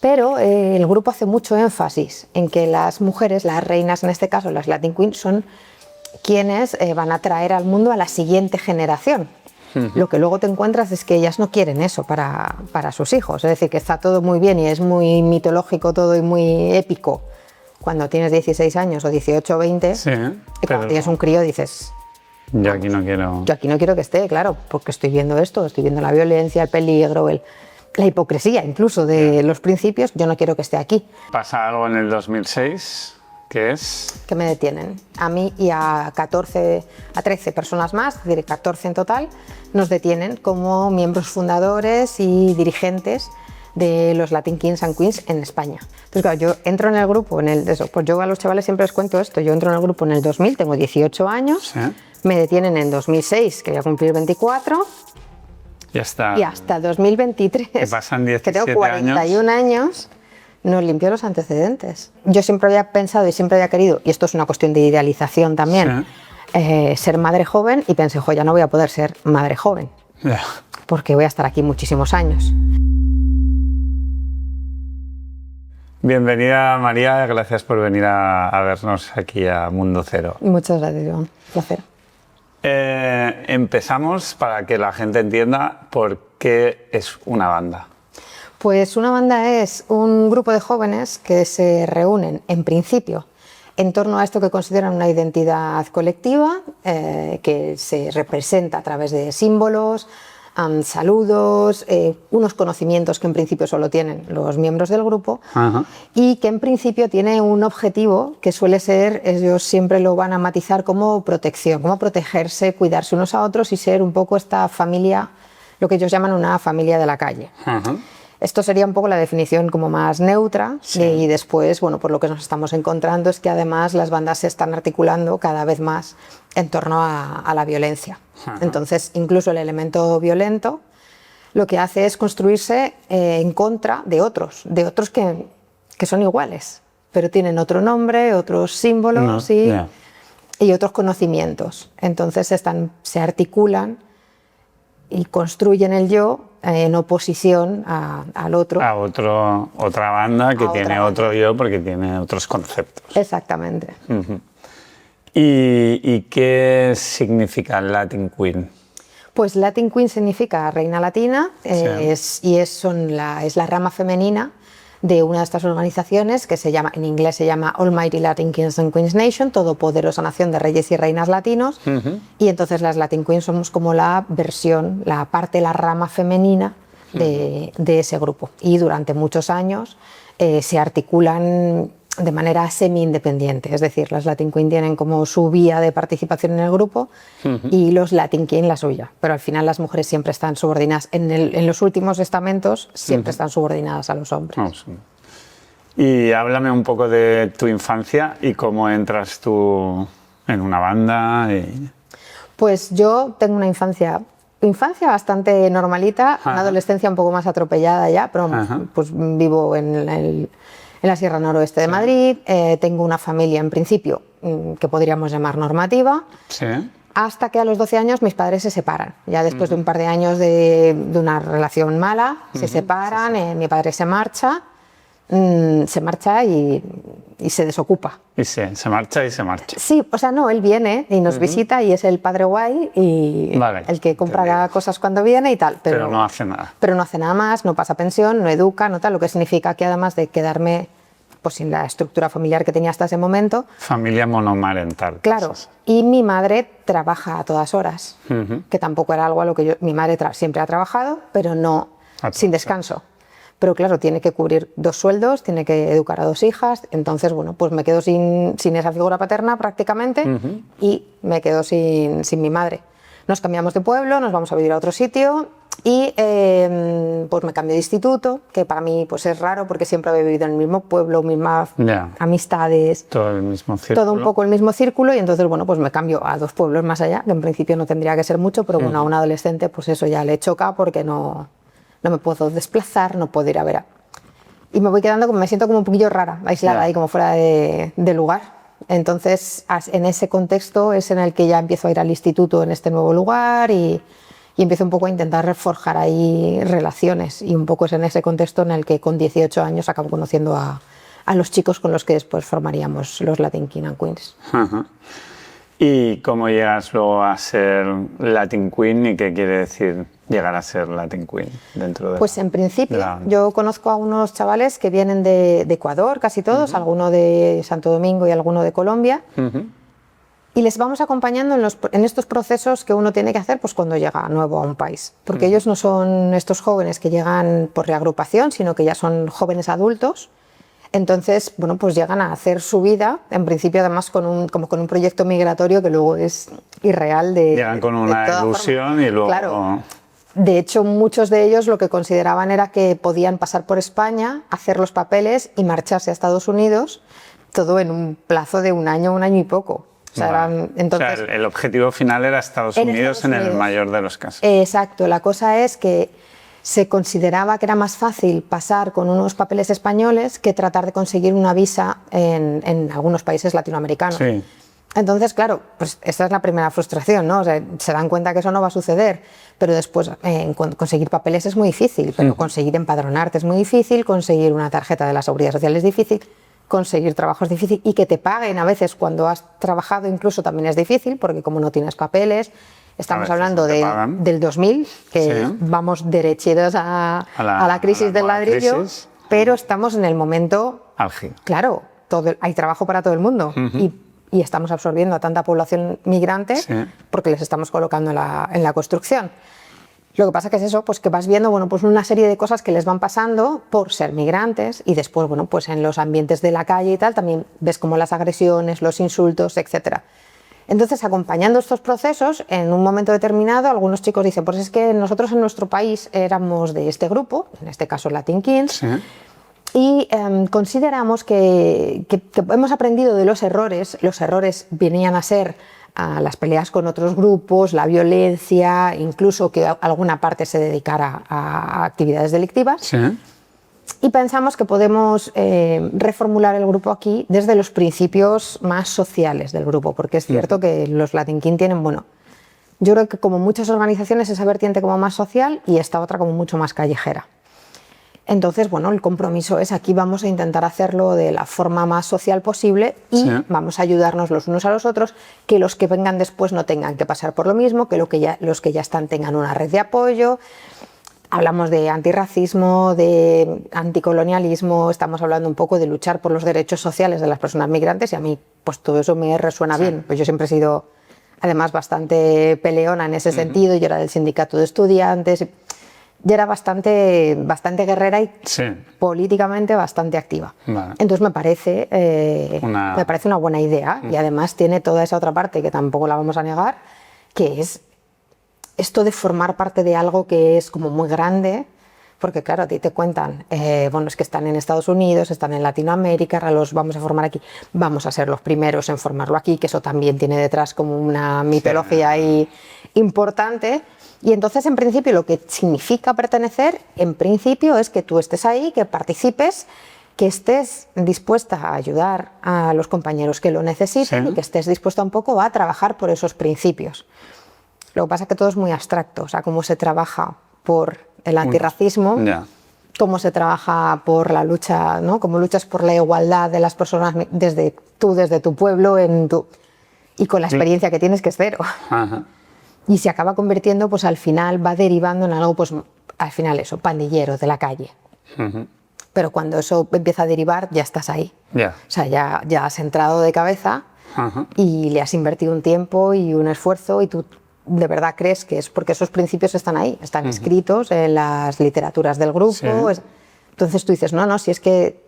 Pero el grupo hace mucho énfasis en que las mujeres, las reinas en este caso, las Latin Queens, son quienes van a traer al mundo a la siguiente generación. Lo que luego te encuentras es que ellas no quieren eso para sus hijos, es decir, que está todo muy bien y es muy mitológico todo y muy épico cuando tienes 16 años o 18 o 20, Sí, y cuando tienes un crío dices, yo aquí no quiero... yo aquí no quiero que esté, claro, porque estoy viendo esto, estoy viendo la violencia, el peligro, la hipocresía incluso de los principios, yo no quiero que esté aquí. Pasa algo en el 2006, que es... Que me detienen, a mí y a 13 personas más, es decir, 14 en total, nos detienen como miembros fundadores y dirigentes de los Latin Kings and Queens en España. Entonces, claro, yo entro en el grupo, pues yo a los chavales siempre les cuento esto, yo entro en el grupo en el 2000, tengo 18 años, Sí. me detienen en 2006, que voy a cumplir 24, Ya está. y hasta 2023, Que pasan 17 que tengo 41 años, nos limpió los antecedentes. Yo siempre había pensado y siempre había querido, y esto es una cuestión de idealización también, ser madre joven, y pensé, ya no voy a poder ser madre joven, Ya. porque voy a estar aquí muchísimos años. Bienvenida, María, gracias por venir a vernos aquí a Mundo Cero. Muchas gracias, Joan. Placer. Empezamos para que la gente entienda por qué es una banda. Pues una banda es un grupo de jóvenes que se reúnen, en principio, en torno a esto que consideran una identidad colectiva, que se representa a través de símbolos, saludos, unos conocimientos que en principio solo tienen los miembros del grupo. Ajá. Y que en principio tiene un objetivo que suele ser, ellos siempre lo van a matizar como protección, como protegerse, cuidarse unos a otros y ser un poco esta familia, lo que ellos llaman una familia de la calle. Ajá. Esto sería un poco la definición como más neutra, sí. Y después, bueno, por lo que nos estamos encontrando es que además las bandas se están articulando cada vez más en torno a la violencia. Ajá. Entonces, incluso el elemento violento lo que hace es construirse en contra de otros que son iguales, pero tienen otro nombre, otros símbolos y otros conocimientos. Entonces se articulan y construyen el yo en oposición al otro. A otra banda que tiene otro yo porque tiene otros conceptos. Exactamente. Uh-huh. ¿Y qué significa Latin Queen? Pues Latin Queen significa reina latina, es la rama femenina de una de estas organizaciones que se llama, en inglés se llama Almighty Latin Kings and Queens Nation, Todopoderosa Nación de Reyes y Reinas Latinos. Y entonces las Latin Queens somos como la rama femenina de ese grupo. Y durante muchos años se articulan de manera semi-independiente, es decir, las Latin Queen tienen como su vía de participación en el grupo y los Latin King la suya, pero al final las mujeres siempre están subordinadas, en los últimos estamentos siempre están subordinadas a los hombres. Oh, sí. Y háblame un poco de tu infancia y cómo entras tú en una banda. Pues yo tengo una infancia bastante normalita, una adolescencia un poco más atropellada ya, pero pues vivo en la Sierra Noroeste de Madrid, tengo una familia en principio que podríamos llamar normativa, hasta que a los 12 años mis padres se separan. Ya después de un par de años de una relación mala, se separan, mi padre se marcha y se desocupa. Se marcha y se marcha. Sí, o sea, no, él viene y nos visita y es el padre guay y el que compra cosas cuando viene y tal. Pero no hace nada. Pero no hace nada más, no pasa pensión, no educa, no tal, lo que significa que además de quedarme pues sin la estructura familiar que tenía hasta ese momento. Familia monomarental. Claro, y mi madre trabaja a todas horas, que tampoco era algo a lo que mi madre siempre ha trabajado, pero no sin descanso. Pero claro, tiene que cubrir 2 sueldos, tiene que educar a 2 hijas, entonces bueno, pues me quedo sin esa figura paterna prácticamente y me quedo sin mi madre. Nos cambiamos de pueblo, nos vamos a vivir a otro sitio y pues me cambio de instituto, que para mí pues es raro porque siempre había vivido en el mismo pueblo, mismas amistades, todo el mismo círculo. Todo un poco el mismo círculo y entonces bueno, pues me cambio a 2 pueblos más allá, que en principio no tendría que ser mucho, pero bueno, a un adolescente pues eso ya le choca porque no me puedo desplazar, no puedo ir a ver y me voy quedando, me siento como un poquillo rara, aislada ahí como fuera de lugar. Entonces en ese contexto es en el que ya empiezo a ir al instituto en este nuevo lugar y y empiezo un poco a intentar forjar ahí relaciones, y un poco es en ese contexto en el que con 18 años acabo conociendo a los chicos con los que después formaríamos los Latin King and Queens. ¿Y cómo llegas luego a ser Latin Queen y qué quiere decir llegar a ser Latin Queen dentro de Pues en principio yo conozco a unos chavales que vienen de Ecuador, casi todos, alguno de Santo Domingo y alguno de Colombia, y les vamos acompañando en estos procesos que uno tiene que hacer pues, cuando llega nuevo a un país, porque ellos no son estos jóvenes que llegan por reagrupación, sino que ya son jóvenes adultos. Entonces, bueno, pues llegan a hacer su vida, en principio además como con un proyecto migratorio que luego es irreal. Llegan con una ilusión y luego... Claro. De hecho, muchos de ellos lo que consideraban era que podían pasar por España, hacer los papeles y marcharse a Estados Unidos, todo en un plazo de un año y poco. O sea, entonces, el objetivo final era Estados Unidos en el mayor de los casos. Exacto, la cosa es que se consideraba que era más fácil pasar con unos papeles españoles que tratar de conseguir una visa en algunos países latinoamericanos. Sí. Entonces, claro, pues esa es la primera frustración, ¿no? O sea, se dan cuenta que eso no va a suceder, pero después conseguir papeles es muy difícil, pero conseguir empadronarte es muy difícil, conseguir una tarjeta de la Seguridad Social es difícil, conseguir trabajo es difícil, y que te paguen a veces cuando has trabajado incluso también es difícil, porque como no tienes papeles... Estamos hablando del 2000, que vamos derecheros a la crisis del ladrillo, pero estamos en el momento... álgido. Claro, hay trabajo para todo el mundo y estamos absorbiendo a tanta población migrante porque les estamos colocando en la construcción. Lo que pasa que es eso, pues que vas viendo bueno, pues una serie de cosas que les van pasando por ser migrantes, y después bueno, pues en los ambientes de la calle y tal también ves como las agresiones, los insultos, etcétera. Entonces, acompañando estos procesos, en un momento determinado, algunos chicos dicen, pues es que nosotros en nuestro país éramos de este grupo, en este caso Latin Kings, y consideramos que hemos aprendido de los errores venían a ser las peleas con otros grupos, la violencia, incluso que alguna parte se dedicara a actividades delictivas. Sí. Y pensamos que podemos reformular el grupo aquí desde los principios más sociales del grupo, porque es cierto que los Latin King tienen, bueno, yo creo que como muchas organizaciones esa vertiente como más social y esta otra como mucho más callejera. Entonces, bueno, el compromiso es aquí vamos a intentar hacerlo de la forma más social posible y vamos a ayudarnos los unos a los otros, que los que vengan después no tengan que pasar por lo mismo, que los que ya están tengan una red de apoyo. Hablamos de antirracismo, de anticolonialismo, estamos hablando un poco de luchar por los derechos sociales de las personas migrantes, y a mí pues todo eso me resuena bien, pues yo siempre he sido además bastante peleona en ese sentido, yo era del sindicato de estudiantes, yo era bastante guerrera y políticamente bastante activa. Vale. Entonces me parece una buena idea, y además tiene toda esa otra parte que tampoco la vamos a negar, que es esto de formar parte de algo que es como muy grande, porque claro, a ti te cuentan, bueno, es que están en Estados Unidos, están en Latinoamérica, ahora los vamos a formar aquí, vamos a ser los primeros en formarlo aquí, que eso también tiene detrás como una mitología ahí importante. Y entonces, en principio, lo que significa pertenecer, en principio, es que tú estés ahí, que participes, que estés dispuesta a ayudar a los compañeros que lo necesiten y que estés dispuesta un poco a trabajar por esos principios. Lo que pasa es que todo es muy abstracto, o sea, cómo se trabaja por el antirracismo, cómo se trabaja por la lucha, ¿no? Cómo luchas por la igualdad de las personas desde tu pueblo, y con la experiencia que tienes, que es cero. Y se acaba convirtiendo, pues al final va derivando en algo, pues al final eso, pandillero de la calle. Pero cuando eso empieza a derivar, ya estás ahí. O sea, ya has entrado de cabeza y le has invertido un tiempo y un esfuerzo, y tú de verdad crees que es porque esos principios están ahí, están escritos en las literaturas del grupo. Entonces tú dices, no, si es que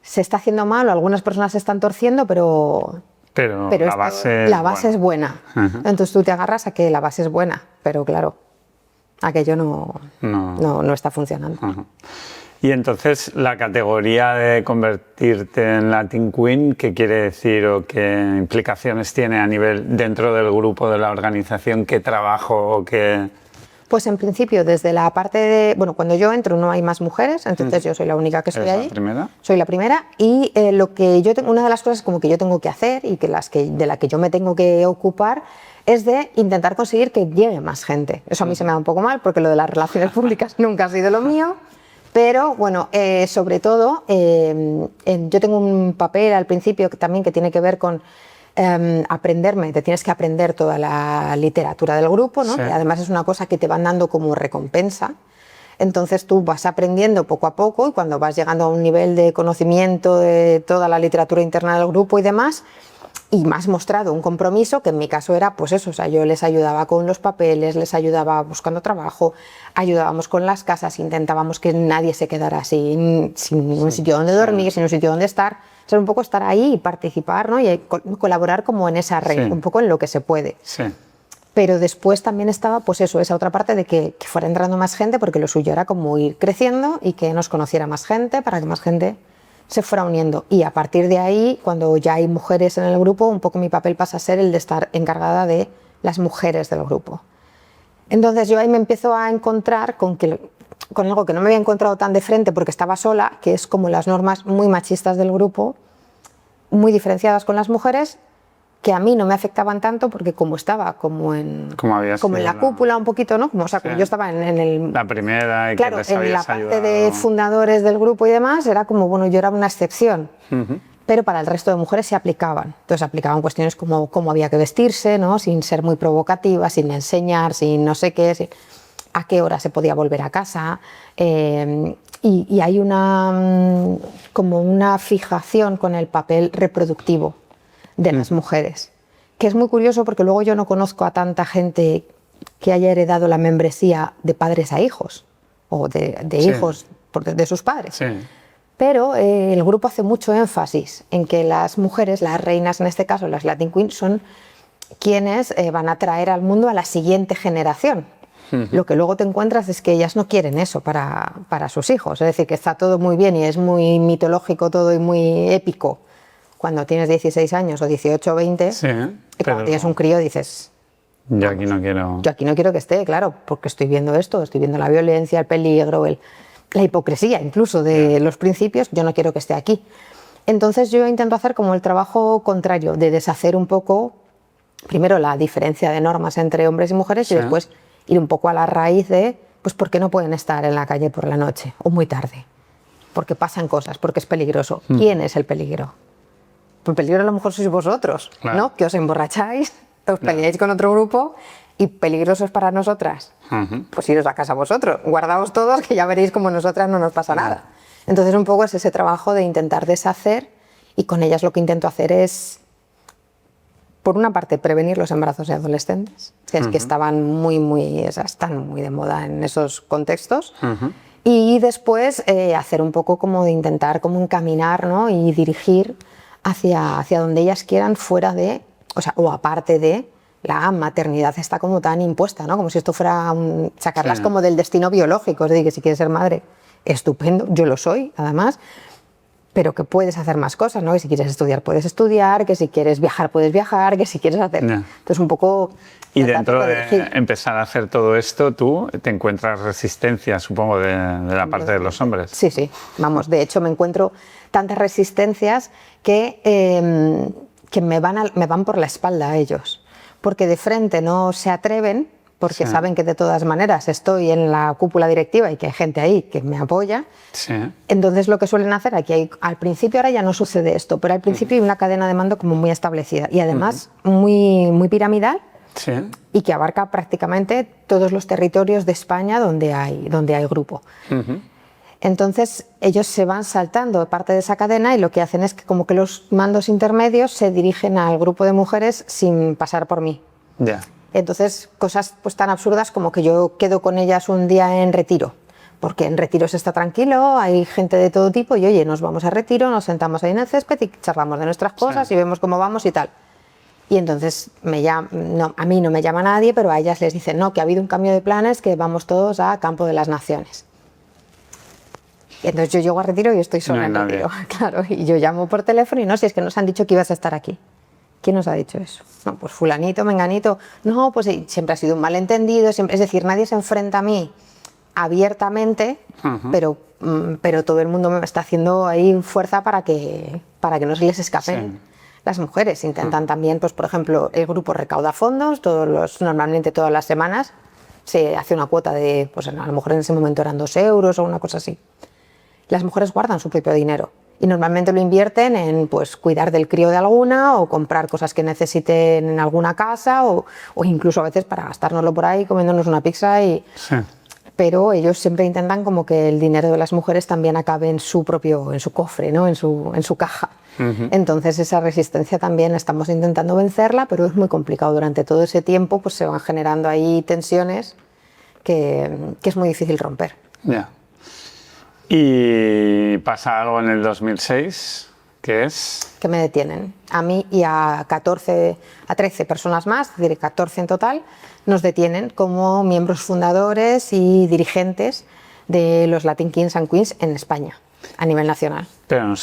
se está haciendo mal o algunas personas se están torciendo, pero la base es buena. Entonces tú te agarras a que la base es buena, pero claro, aquello no está funcionando. Y entonces, la categoría de convertirte en Latin Queen, ¿qué quiere decir o qué implicaciones tiene a nivel dentro del grupo de la organización? ¿Qué trabajo o qué Pues en principio desde la parte de, bueno, cuando yo entro no hay más mujeres, entonces yo soy la única que estoy allí. ¿Eres la primera? Soy la primera y lo que yo tengo, una de las cosas como que yo tengo que hacer y de la que yo me tengo que ocupar es de intentar conseguir que llegue más gente. Eso a mí se me da un poco mal porque lo de las relaciones públicas nunca ha sido lo mío. Pero bueno, sobre todo, yo tengo un papel al principio también que tiene que ver con te tienes que aprender toda la literatura del grupo, ¿no? Sí. Que además es una cosa que te van dando como recompensa. Entonces tú vas aprendiendo poco a poco y cuando vas llegando a un nivel de conocimiento de toda la literatura interna del grupo y demás, y me has mostrado un compromiso que en mi caso era pues eso, o sea, yo les ayudaba con los papeles, les ayudaba buscando trabajo, ayudábamos con las casas, intentábamos que nadie se quedara sin un sitio donde dormir, sin un sitio donde estar, o sea, un poco estar ahí y participar, ¿no? Y colaborar como en esa red, un poco en lo que se puede. Sí. Pero después también estaba pues eso, esa otra parte de que fuera entrando más gente, porque lo suyo era como ir creciendo y que nos conociera más gente para que más gente se fuera uniendo. Y a partir de ahí, cuando ya hay mujeres en el grupo, un poco mi papel pasa a ser el de estar encargada de las mujeres del grupo. Entonces yo ahí me empiezo a encontrar con algo que no me había encontrado tan de frente porque estaba sola, que es como las normas muy machistas del grupo, muy diferenciadas con las mujeres, que a mí no me afectaban tanto porque como estaba como en la cúpula un poquito, ¿no? Como, o sea, como yo estaba en la primera y claro, que les en la habías parte ayudado. de fundadores del grupo y demás, era como, bueno, yo era una excepción. Pero para el resto de mujeres se aplicaban. Entonces aplicaban cuestiones como cómo había que vestirse, ¿no? Sin ser muy provocativa, sin enseñar, sin no sé qué, a qué hora se podía volver a casa. Y hay como una fijación con el papel reproductivo de las mujeres, que es muy curioso porque luego yo no conozco a tanta gente que haya heredado la membresía de padres a hijos o de hijos de sus padres. Sí. Pero el grupo hace mucho énfasis en que las mujeres, las reinas en este caso, las Latin Queens, son quienes van a traer al mundo a la siguiente generación. Lo que luego te encuentras es que ellas no quieren eso para sus hijos, es decir, que está todo muy bien y es muy mitológico todo y muy épico cuando tienes 16 años o 18 o 20, y cuando tienes un crío dices... Yo aquí no quiero... Yo aquí no quiero que esté, claro, porque estoy viendo esto, estoy viendo la violencia, el peligro, la hipocresía incluso de los principios, yo no quiero que esté aquí. Entonces yo intento hacer como el trabajo contrario, de deshacer un poco, primero la diferencia de normas entre hombres y mujeres y después ir un poco a la raíz de, pues, ¿por qué no pueden estar en la calle por la noche o muy tarde? Porque pasan cosas, porque es peligroso. ¿Quién es el peligro? Pues peligro a lo mejor sois vosotros, ¿no? Que os emborracháis, os peleáis con otro grupo y peligroso es para nosotras. Pues iros a casa vosotros, guardaos todos que ya veréis como nosotras no nos pasa nada. Entonces un poco es ese trabajo de intentar deshacer y con ellas lo que intento hacer es, por una parte, prevenir los embarazos de adolescentes, que es que estaban están muy de moda en esos contextos. Y después hacer un poco como de intentar como encaminar, ¿no? Y dirigir hacia donde ellas quieran fuera de, o aparte de la maternidad está como tan impuesta, ¿no? Como si esto fuera sacarlas como del destino biológico, es decir, que si quieres ser madre, estupendo, yo lo soy, además, pero que puedes hacer más cosas, ¿no? Que si quieres estudiar, puedes estudiar, que si quieres viajar, puedes viajar, que si quieres hacer... Entonces, un poco... Y dentro de empezar a hacer todo esto, tú te encuentras resistencia, supongo, de la parte de los hombres. Sí, sí. Vamos, de hecho me encuentro tantas resistencias que me van por la espalda a ellos. Porque de frente no se atreven, porque saben que de todas maneras estoy en la cúpula directiva y que hay gente ahí que me apoya. Entonces lo que suelen hacer aquí, al principio, ahora ya no sucede esto, pero al principio hay una cadena de mando como muy establecida y además muy piramidal. Y que abarca prácticamente todos los territorios de España donde hay grupo. Entonces ellos se van saltando parte de esa cadena y lo que hacen es que como que los mandos intermedios se dirigen al grupo de mujeres sin pasar por mí. Entonces cosas pues tan absurdas como que yo quedo con ellas un día en retiro, porque en retiro se está tranquilo, hay gente de todo tipo y oye, nos vamos a retiro, nos sentamos ahí en el césped y charlamos de nuestras cosas y vemos cómo vamos y tal. Y entonces a mí no me llama nadie, pero a ellas les dicen, no, que ha habido un cambio de planes, que vamos todos a Campo de las Naciones. Y entonces yo llego a retiro y estoy sola en retiro. Claro, y yo llamo por teléfono y no, si es que nos han dicho que ibas a estar aquí. ¿Quién nos ha dicho eso? No, pues fulanito, menganito. No, pues siempre ha sido un malentendido. Siempre, es decir, nadie se enfrenta a mí abiertamente, pero todo el mundo me está haciendo ahí fuerza para que no se les escapen. Las mujeres intentan también, pues por ejemplo, el grupo recauda fondos, normalmente todas las semanas se hace una cuota de, pues a lo mejor en ese momento eran 2 euros o una cosa así. Las mujeres guardan su propio dinero y normalmente lo invierten en pues cuidar del crío de alguna o comprar cosas que necesiten en alguna casa o incluso a veces para gastárnoslo por ahí comiéndonos una pizza y... Sí. Pero ellos siempre intentan como que el dinero de las mujeres también acabe en su cofre, ¿no? en su caja. Entonces esa resistencia también estamos intentando vencerla, pero es muy complicado. Durante todo ese tiempo pues se van generando ahí tensiones que es muy difícil romper. Ya. ¿Y pasa algo en el 2006? ¿Qué es? Que me detienen. A mí y a 13 personas más, es decir, 14 en total, nos detienen como miembros fundadores y dirigentes de los Latin Kings and Queens en España, a nivel nacional. Pero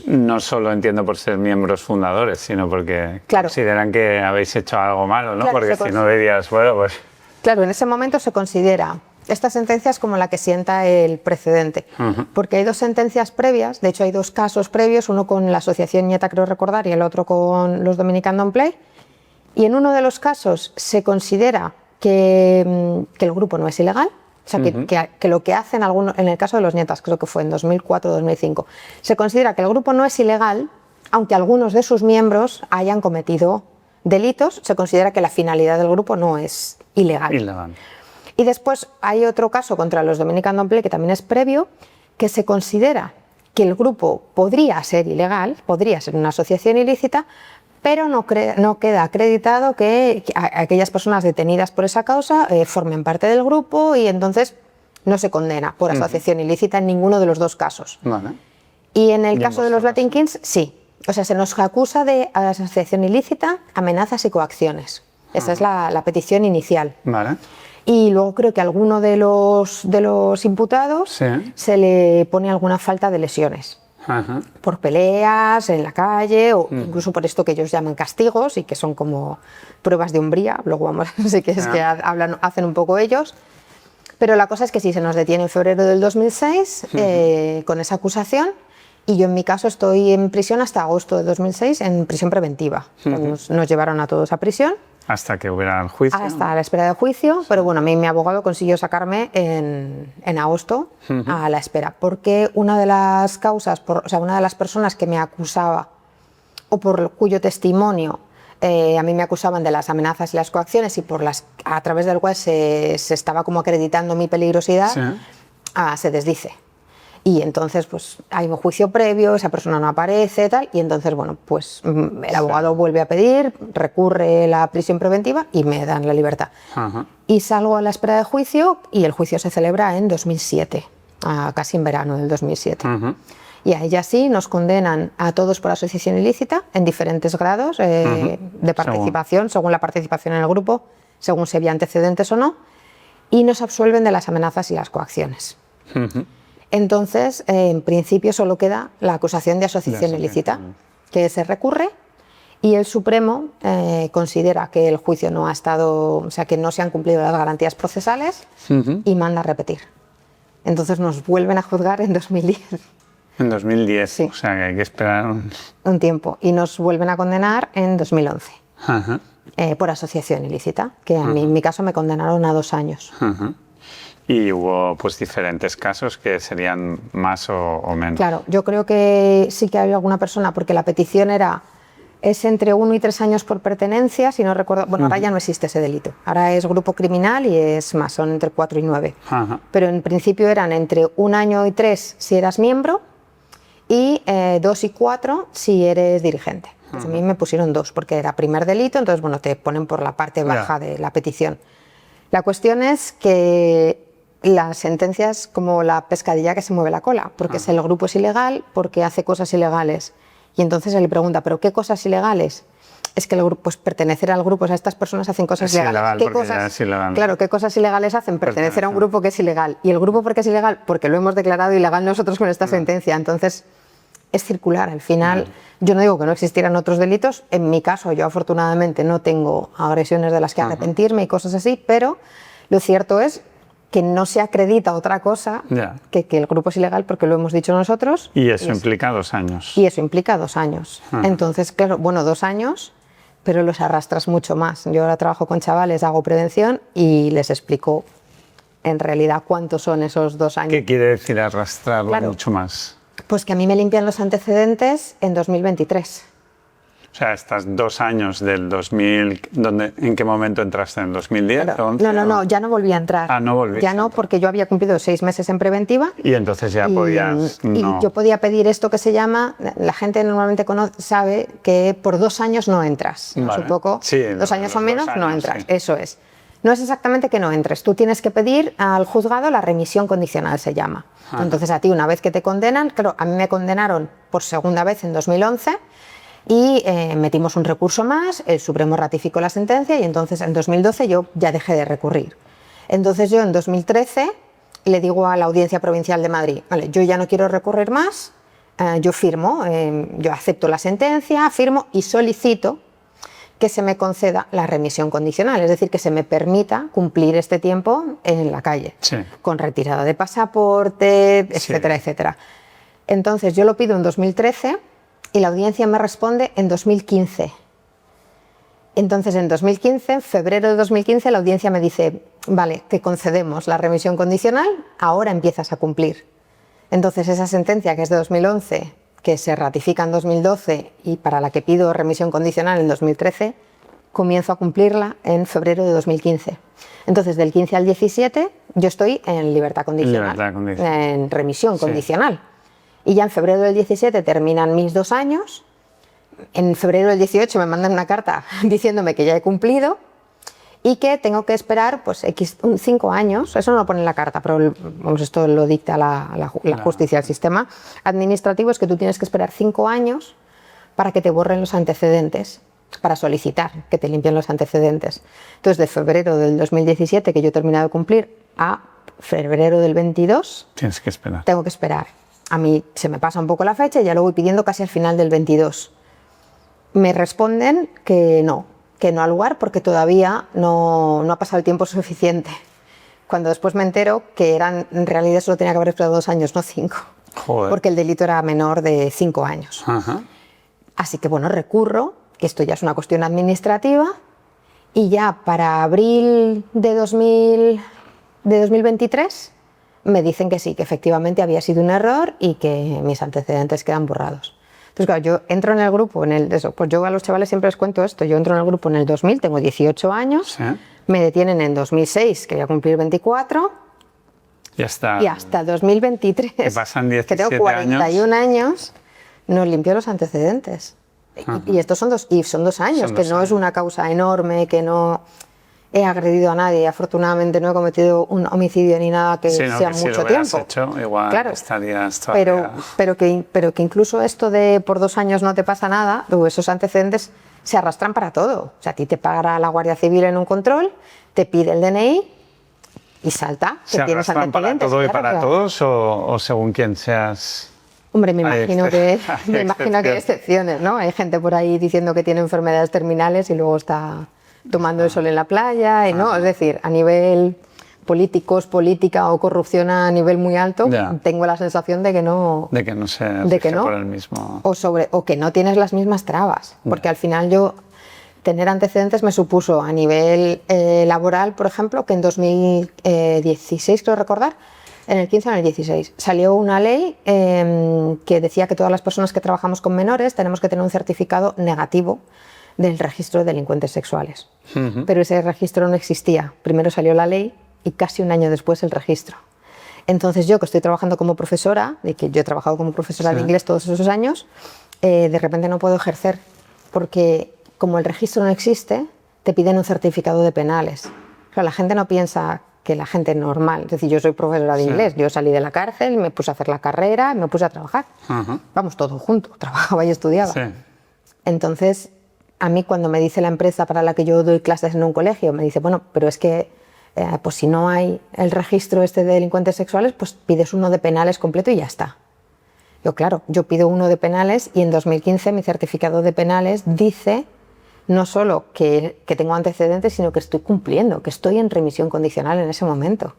no solo entiendo por ser miembros fundadores, sino porque consideran que habéis hecho algo malo, ¿no? Porque si no dirías, bueno, pues... Claro, en ese momento se considera esta sentencia es como la que sienta el precedente, porque hay 2 sentencias previas, de hecho hay 2 casos previos, uno con la Asociación Nieta, creo recordar, y el otro con los Dominican Don't Play, y en uno de los casos se considera que el grupo no es ilegal, o sea, que lo que hacen algunos, en el caso de los Nietas, creo que fue en 2004 o 2005, se considera que el grupo no es ilegal, aunque algunos de sus miembros hayan cometido delitos, se considera que la finalidad del grupo no es ilegal. Y después hay otro caso contra los Dominican Don't Play, que también es previo, que se considera que el grupo podría ser ilegal, podría ser una asociación ilícita, pero no queda acreditado que aquellas personas detenidas por esa causa formen parte del grupo y entonces no se condena por asociación ilícita en ninguno de los 2 casos. Vale. Y en el caso de los Latin Kings, sí. O sea, se nos acusa de asociación ilícita, amenazas y coacciones. Esa es la petición inicial. Vale. Y luego creo que a alguno de los imputados se le pone alguna falta de lesiones. Por peleas en la calle o incluso por esto que ellos llaman castigos y que son como pruebas de hombría. Luego vamos, sé que es que hacen un poco ellos. Pero la cosa es que sí, se nos detiene en febrero del 2006 con esa acusación y yo en mi caso estoy en prisión hasta agosto de 2006 en prisión preventiva. Nos llevaron a todos a prisión. Hasta que hubiera el juicio. Hasta la espera del juicio, pero bueno, a mí mi abogado consiguió sacarme en agosto a la espera, porque una de las causas, una de las personas que me acusaba o por cuyo testimonio a mí me acusaban de las amenazas y las coacciones y a través del cual se estaba como acreditando mi peligrosidad, se desdice. Y entonces pues hay un juicio previo, esa persona no aparece, tal, y entonces bueno, pues el abogado vuelve a pedir, recurre la prisión preventiva y me dan la libertad. Y salgo a la espera de juicio y el juicio se celebra en 2007, casi en verano del 2007. Y ahí ya sí nos condenan a todos por asociación ilícita en diferentes grados de participación, según la participación en el grupo, según si había antecedentes o no, y nos absuelven de las amenazas y las coacciones. Entonces, en principio solo queda la acusación de asociación ilícita, que se recurre y el Supremo considera que el juicio no ha estado, o sea, que no se han cumplido las garantías procesales y manda a repetir. Entonces nos vuelven a juzgar en 2010. En 2010, sí. O sea que hay que esperar un tiempo. Y nos vuelven a condenar en 2011 por asociación ilícita, que en mi caso me condenaron a 2 años. Y hubo pues diferentes casos que serían más o menos. Claro, yo creo que sí que había alguna persona, porque la petición es entre 1 y 3 años por pertenencia, si no recuerdo, bueno, ahora ya no existe ese delito, ahora es grupo criminal y es más, son entre 4 y 9. Pero en principio eran entre 1 año y 3 si eras miembro y 2 y 4 si eres dirigente. Pues a mí me pusieron 2 porque era primer delito, entonces bueno, te ponen por la parte baja de la petición. La cuestión es que las sentencias como la pescadilla que se mueve la cola, porque el grupo es ilegal, porque hace cosas ilegales. Y entonces se le pregunta, ¿pero qué cosas ilegales? Es que el grupo, pues pertenecer al grupo, o sea, estas personas hacen cosas ilegales. ¿Qué cosas? Claro, ¿qué cosas ilegales hacen? Pertenecer a un grupo que es ilegal. ¿Y el grupo por qué es ilegal? Porque lo hemos declarado ilegal nosotros con esta sentencia. Entonces, es circular. Al final, yo no digo que no existieran otros delitos. En mi caso, yo afortunadamente no tengo agresiones de las que arrepentirme y cosas así, pero lo cierto es que no se acredita otra cosa que el grupo es ilegal porque lo hemos dicho nosotros. Y eso implica 2 años. Y eso implica 2 años. Entonces, claro, bueno, 2 años, pero los arrastras mucho más. Yo ahora trabajo con chavales, hago prevención y les explico en realidad cuántos son esos 2 años. ¿Qué quiere decir arrastrarlo mucho más? Pues que a mí me limpian los antecedentes en 2023. O sea, estás 2 años del 2000, ¿en qué momento entraste? ¿En 2010? Claro. No, ya no volví a entrar. Ah, no volví. Ya no, porque yo había cumplido 6 meses en preventiva. Y entonces ya podías... Y yo podía pedir esto que se llama, la gente normalmente sabe que por 2 años no entras. Vale. Es un poco, sí, 2 años o menos no entras. Sí. Eso es. No es exactamente que no entres. Tú tienes que pedir al juzgado la remisión condicional, se llama. Entonces a ti, una vez que te condenan, claro, a mí me condenaron por segunda vez en 2011 y metimos un recurso más, el Supremo ratificó la sentencia y entonces en 2012 yo ya dejé de recurrir. Entonces yo en 2013 le digo a la Audiencia Provincial de Madrid, vale, yo ya no quiero recurrir más, yo firmo, yo acepto la sentencia, firmo y solicito que se me conceda la remisión condicional, es decir, que se me permita cumplir este tiempo en la calle, con retirada de pasaporte, etcétera, etcétera. Entonces yo lo pido en 2013 y la audiencia me responde en 2015. Entonces en 2015, en febrero de 2015, la audiencia me dice, vale, te concedemos la remisión condicional, ahora empiezas a cumplir. Entonces esa sentencia que es de 2011, que se ratifica en 2012 y para la que pido remisión condicional en 2013, comienzo a cumplirla en febrero de 2015. Entonces, del 15 al 17, yo estoy en libertad condicional, en remisión condicional. Y ya en febrero del 17 terminan mis 2 años. En febrero del 18 me mandan una carta diciéndome que ya he cumplido y que tengo que esperar pues 5 años, eso no lo pone en la carta, pero vamos, esto lo dicta la justicia, el sistema administrativo, es que tú tienes que esperar 5 años para que te borren los antecedentes, para solicitar que te limpien los antecedentes. Entonces, de febrero del 2017, que yo he terminado de cumplir, a febrero del 22, tienes que esperar. Tengo que esperar. A mí se me pasa un poco la fecha y ya lo voy pidiendo casi al final del 22. Me responden que no al lugar porque todavía no ha pasado el tiempo suficiente. Cuando después me entero que en realidad solo tenía que haber esperado 2 años, no 5. Joder. Porque el delito era menor de 5 años. Así que bueno, recurro, que esto ya es una cuestión administrativa, y ya para abril de 2023 me dicen que sí, que efectivamente había sido un error y que mis antecedentes quedan borrados. Entonces, claro, yo entro en el grupo, pues yo a los chavales siempre les cuento esto, yo entro en el grupo en el 2000, tengo 18 años, me detienen en 2006, que voy a cumplir 24, y hasta 2023, que pasan 17 que tengo 41 años, no limpio los antecedentes. Y estos son 2 años, que no es una causa enorme, que no he agredido a nadie, afortunadamente no he cometido un homicidio ni nada que sea que mucho si tiempo. Hecho, igual claro, estarías todavía... pero que incluso esto de por 2 años no te pasa nada, esos antecedentes se arrastran para todo. O sea, a ti te pagará la Guardia Civil en un control, te pide el DNI y salta. ¿Se arrastran para todo y para todos o según quién seas...? Hombre, me imagino que hay excepciones, ¿no? Hay gente por ahí diciendo que tiene enfermedades terminales y luego está tomando el sol en la playa, y no, es decir, a nivel política o corrupción a nivel muy alto, tengo la sensación de que no se por el mismo... o que no tienes las mismas trabas, porque al final tener antecedentes me supuso a nivel laboral, por ejemplo, que en 2016, creo recordar, en el 15 o en el 16, salió una ley que decía que todas las personas que trabajamos con menores tenemos que tener un certificado negativo del registro de delincuentes sexuales. Pero ese registro no existía. Primero salió la ley y casi un año después el registro. Entonces yo, que estoy trabajando como profesora, de que yo he trabajado como profesora de inglés todos esos años, de repente no puedo ejercer, porque como el registro no existe, te piden un certificado de penales. Claro, la gente no piensa que la gente normal, es decir, yo soy profesora de inglés, yo salí de la cárcel, me puse a hacer la carrera, me puse a trabajar. Vamos, todo junto, trabajaba y estudiaba. Entonces, a mí cuando me dice la empresa para la que yo doy clases en un colegio, me dice, bueno, pero es que pues si no hay el registro de delincuentes sexuales, pues pides uno de penales completo y ya está. Yo, claro, yo pido uno de penales y en 2015 mi certificado de penales dice no solo que tengo antecedentes, sino que estoy cumpliendo, que estoy en remisión condicional en ese momento.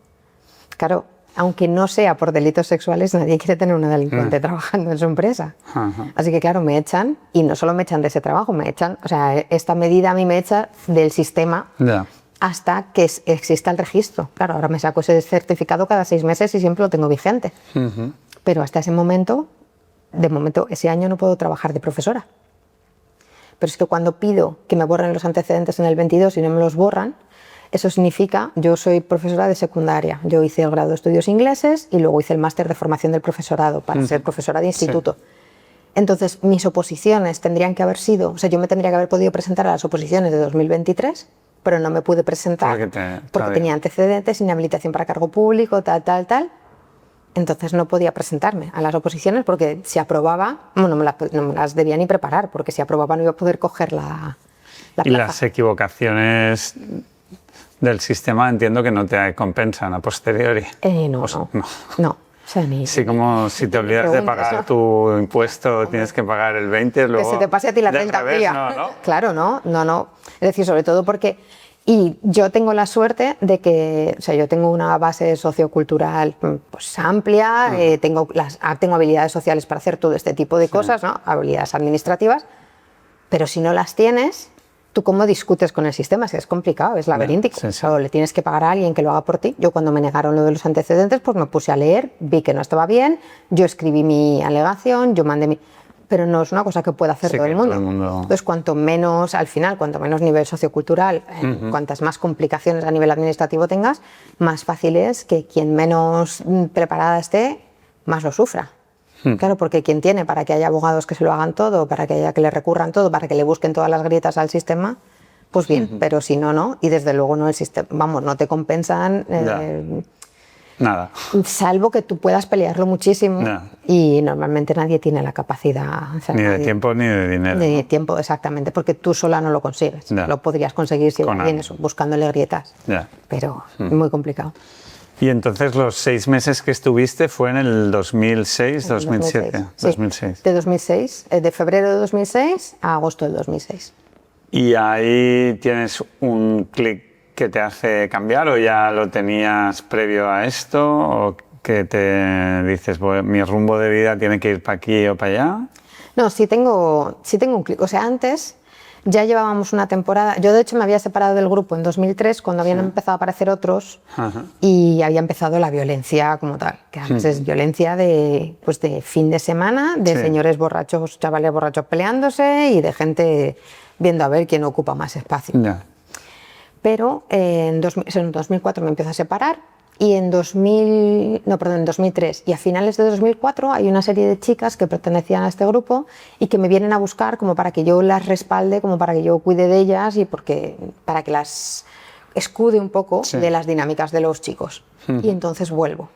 Claro, aunque no sea por delitos sexuales, nadie quiere tener una delincuente trabajando en su empresa. Así que, claro, me echan, y no solo me echan de ese trabajo, me echan, o sea, esta medida a mí me echa del sistema hasta que exista el registro. Claro, ahora me saco ese certificado cada 6 meses y siempre lo tengo vigente. Pero hasta ese momento, de momento, ese año no puedo trabajar de profesora. Pero es que cuando pido que me borren los antecedentes en el 22 y no me los borran, eso significa, yo soy profesora de secundaria, yo hice el grado de estudios ingleses y luego hice el máster de formación del profesorado para ser profesora de instituto. Sí. Entonces, mis oposiciones tendrían que haber sido, o sea, yo me tendría que haber podido presentar a las oposiciones de 2023, pero no me pude presentar porque tenía antecedentes, inhabilitación para cargo público, tal. Entonces no podía presentarme a las oposiciones porque si aprobaba, bueno, no me las debía ni preparar, porque si aprobaba no iba a poder coger la plaza. Y las equivocaciones del sistema entiendo que no te compensan a posteriori. No. O sea, sí, como si te olvidas de pagar tu impuesto, tienes que pagar el 20, luego... Que se te pase a ti la renta fría. ¿No? Claro, no. Es decir, sobre todo porque... Y yo tengo la suerte de que, o sea, yo tengo una base sociocultural pues amplia, tengo habilidades sociales para hacer todo este tipo de cosas, ¿no? Habilidades administrativas, pero si no las tienes, ¿tú cómo discutes con el sistema? Es complicado, es laberíntico. O le tienes que pagar a alguien que lo haga por ti. Yo cuando me negaron lo de los antecedentes, pues me puse a leer, vi que no estaba bien, yo escribí mi alegación, yo mandé mi... Pero no es una cosa que pueda hacer todo el mundo. Entonces, cuanto menos, al final, cuanto menos nivel sociocultural, cuantas más complicaciones a nivel administrativo tengas, más fácil es que quien menos preparada esté, más lo sufra. Claro, porque quien tiene para que haya abogados que se lo hagan todo, para que haya que le recurran todo, para que le busquen todas las grietas al sistema, pues bien, pero si no, no. Y desde luego no el sistema, vamos, no te compensan... Nada. Salvo que tú puedas pelearlo muchísimo y normalmente nadie tiene la capacidad. O sea, ni de tiempo ni de dinero. Ni de tiempo, exactamente, porque tú sola no lo consigues. Lo podrías conseguir si vienes buscándole grietas, pero es muy complicado. Y entonces los 6 meses que estuviste fue en el 2006, 2007. Sí, 2006. De 2006, de febrero de 2006 a agosto del 2006. ¿Y ahí tienes un clic que te hace cambiar o ya lo tenías previo a esto o que te dices, mi rumbo de vida tiene que ir para aquí o para allá? No, sí tengo un clic. O sea, antes ya llevábamos una temporada. Yo, de hecho, me había separado del grupo en 2003 cuando habían empezado a aparecer otros y había empezado la violencia como tal, que además es violencia de fin de semana, de señores borrachos, chavales borrachos peleándose y de gente viendo a ver quién ocupa más espacio. Pero en 2004 me empiezo a separar y en 2003 y a finales de 2004 hay una serie de chicas que pertenecían a este grupo y que me vienen a buscar como para que yo las respalde, como para que yo cuide de ellas y para que las escude un poco de las dinámicas de los chicos. Y entonces vuelvo.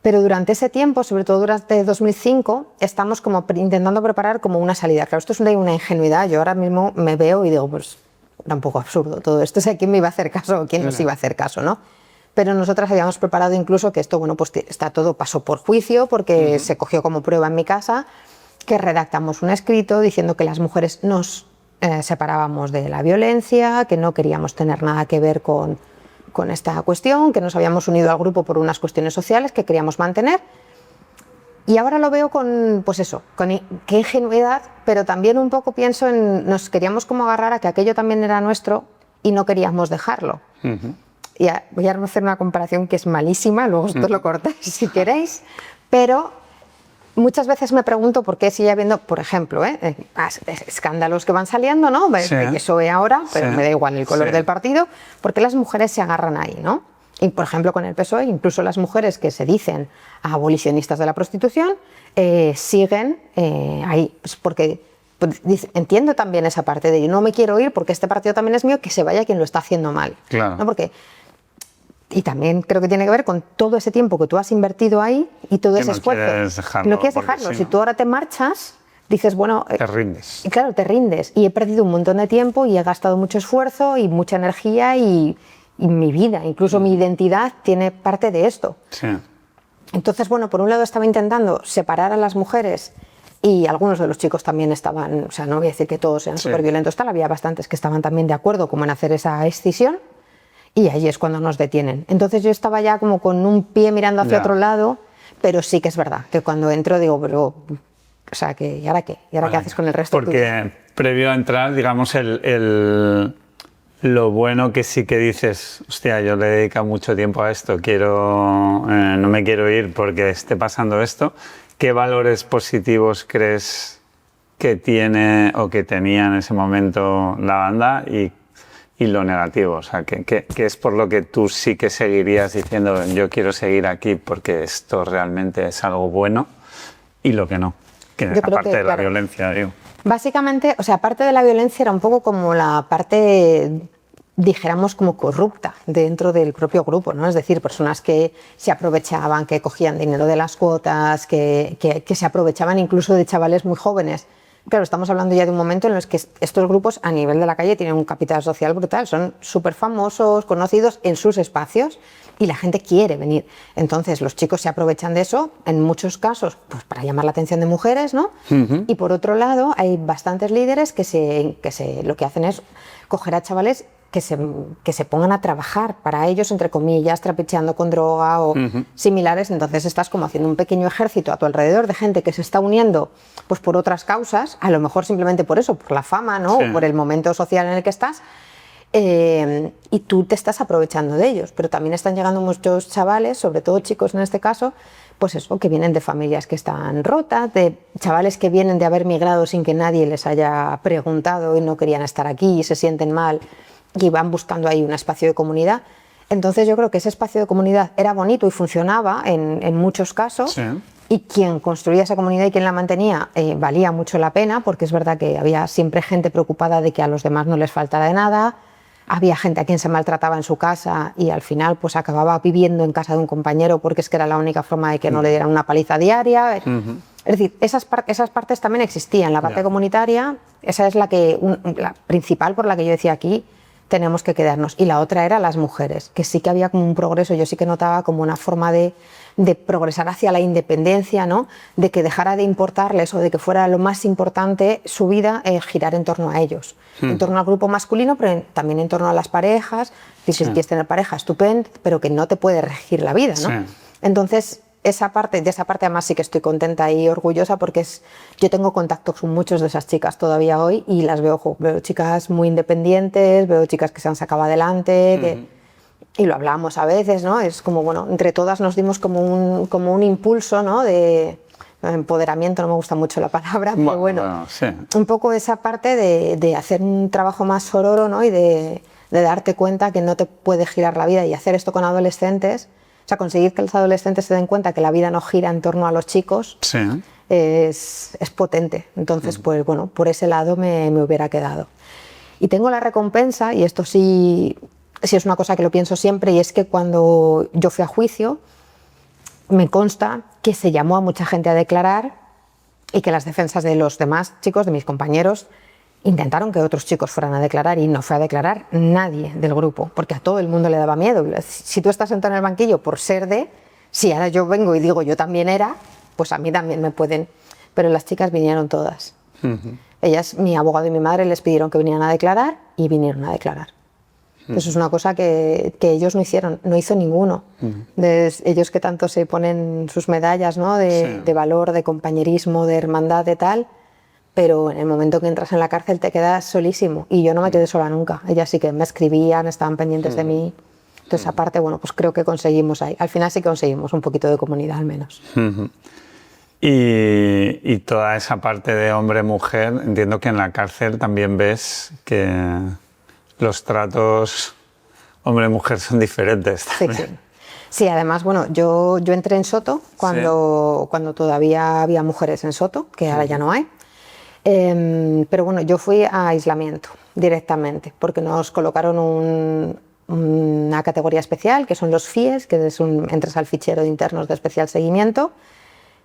Pero durante ese tiempo, sobre todo durante 2005, estamos como intentando preparar como una salida. Claro, esto es una ingenuidad. Yo ahora mismo me veo y digo, pues... Era un poco absurdo todo esto, o sea, ¿quién me iba a hacer caso o quién nos iba a hacer caso, no? Pero nosotras habíamos preparado incluso que esto, bueno, pues está todo, pasó por juicio porque se cogió como prueba en mi casa, que redactamos un escrito diciendo que las mujeres nos separábamos de la violencia, que no queríamos tener nada que ver con esta cuestión, que nos habíamos unido al grupo por unas cuestiones sociales que queríamos mantener. Y ahora lo veo con, pues eso, con qué ingenuidad, pero también un poco pienso en, nos queríamos como agarrar a que aquello también era nuestro y no queríamos dejarlo. Y voy a hacer una comparación que es malísima, luego esto lo cortáis si queréis, pero muchas veces me pregunto por qué sigue habiendo, por ejemplo, escándalos que van saliendo, ¿no? Eso ahora, pero me da igual el color del partido, ¿por qué las mujeres se agarran ahí, no? Y, por ejemplo, con el PSOE, incluso las mujeres que se dicen abolicionistas de la prostitución siguen ahí, pues porque entiendo también esa parte de no me quiero ir porque este partido también es mío, que se vaya quien lo está haciendo mal. Claro. ¿No? Y también creo que tiene que ver con todo ese tiempo que tú has invertido ahí y todo ese esfuerzo. No quieres dejarlo. Si tú ahora te marchas, dices, bueno... Te rindes. Y claro, te rindes. Y he perdido un montón de tiempo y he gastado mucho esfuerzo y mucha energía y mi vida, incluso mi identidad tiene parte de esto. Entonces, bueno, por un lado estaba intentando separar a las mujeres y algunos de los chicos también estaban, o sea, no voy a decir que todos eran súper violentos, tal, había bastantes que estaban también de acuerdo como en hacer esa escisión y ahí es cuando nos detienen. Entonces yo estaba ya como con un pie mirando hacia otro lado, pero sí que es verdad que cuando entro digo, pero, o sea, ¿y ahora qué? ¿Y ahora qué haces con el resto? Porque previo a entrar, digamos, lo bueno que sí que dices, hostia, yo le he dedicado mucho tiempo a esto, no me quiero ir porque esté pasando esto. ¿Qué valores positivos crees que tiene o que tenía en ese momento la banda y lo negativo? O sea, ¿qué es por lo que tú sí que seguirías diciendo yo quiero seguir aquí porque esto realmente es algo bueno y lo que no? Que aparte de la violencia, digo. Básicamente, o sea, aparte de la violencia era un poco como la parte, dijéramos, como corrupta dentro del propio grupo, ¿no? Es decir, personas que se aprovechaban, que cogían dinero de las cuotas, que se aprovechaban incluso de chavales muy jóvenes. Claro, estamos hablando ya de un momento en el que estos grupos a nivel de la calle tienen un capital social brutal, son súper famosos, conocidos en sus espacios y la gente quiere venir. Entonces los chicos se aprovechan de eso, en muchos casos pues para llamar la atención de mujeres, ¿no? Y por otro lado hay bastantes líderes que lo que hacen es coger a chavales que se pongan a trabajar para ellos, entre comillas, trapicheando con droga o similares. Entonces estás como haciendo un pequeño ejército a tu alrededor de gente que se está uniendo pues por otras causas, a lo mejor simplemente por eso, por la fama, ¿no? O por el momento social en el que estás, y tú te estás aprovechando de ellos. Pero también están llegando muchos chavales, sobre todo chicos en este caso, pues eso, que vienen de familias que están rotas, de chavales que vienen de haber migrado sin que nadie les haya preguntado y no querían estar aquí y se sienten mal y van buscando ahí un espacio de comunidad. Entonces yo creo que ese espacio de comunidad era bonito y funcionaba en muchos casos, y quien construía esa comunidad y quien la mantenía valía mucho la pena, porque es verdad que había siempre gente preocupada de que a los demás no les faltara de nada, había gente a quien se maltrataba en su casa y al final pues acababa viviendo en casa de un compañero porque es que era la única forma de que no le dieran una paliza diaria. Es decir, esas partes también existían. La parte comunitaria, esa es la principal por la que yo decía aquí tenemos que quedarnos. Y la otra era las mujeres, que sí que había como un progreso, yo sí que notaba como una forma de progresar hacia la independencia, ¿no? De que dejara de importarles o de que fuera lo más importante su vida girar en torno a ellos, en torno al grupo masculino, pero también en torno a las parejas. Si quieres tener pareja, estupendo, pero que no te puede regir la vida, ¿no? Entonces, de esa parte además sí que estoy contenta y orgullosa porque yo tengo contacto con muchas de esas chicas todavía hoy y las veo chicas muy independientes, veo chicas que se han sacado adelante, y lo hablamos a veces, ¿no? Es como, bueno, entre todas nos dimos como un impulso, ¿no? De empoderamiento, no me gusta mucho la palabra, pero bueno, un poco esa parte de hacer un trabajo más sororo, ¿no? Y de darte cuenta que no te puede girar la vida y hacer esto con adolescentes. O sea, conseguir que los adolescentes se den cuenta que la vida no gira en torno a los chicos es potente. Entonces, pues bueno, por ese lado me hubiera quedado. Y tengo la recompensa, y esto sí es una cosa que lo pienso siempre, y es que cuando yo fui a juicio, me consta que se llamó a mucha gente a declarar y que las defensas de los demás chicos, de mis compañeros, intentaron que otros chicos fueran a declarar y no fue a declarar nadie del grupo, porque a todo el mundo le daba miedo. Si tú estás sentado en el banquillo por ser si ahora yo vengo y digo yo también era, pues a mí también me pueden. Pero las chicas vinieron todas. Ellas, mi abogado y mi madre, les pidieron que vinieran a declarar y vinieron a declarar. Eso es una cosa que ellos no hicieron, no hizo ninguno. Ellos que tanto se ponen sus medallas, ¿no? de valor, de compañerismo, de hermandad, de tal, pero en el momento que entras en la cárcel te quedas solísimo, y yo no me quedé sola nunca. Ellas sí que me escribían, estaban pendientes de mí. Entonces, aparte, bueno, pues creo que conseguimos ahí. Al final sí que conseguimos un poquito de comunidad, al menos. Y toda esa parte de hombre-mujer, entiendo que en la cárcel también ves que los tratos hombre-mujer son diferentes también. Sí, además, bueno, yo entré en Soto cuando todavía había mujeres en Soto, que ahora ya no hay. Pero bueno, yo fui a aislamiento directamente, porque nos colocaron una categoría especial, que son los FIES, que entras al fichero de internos de especial seguimiento,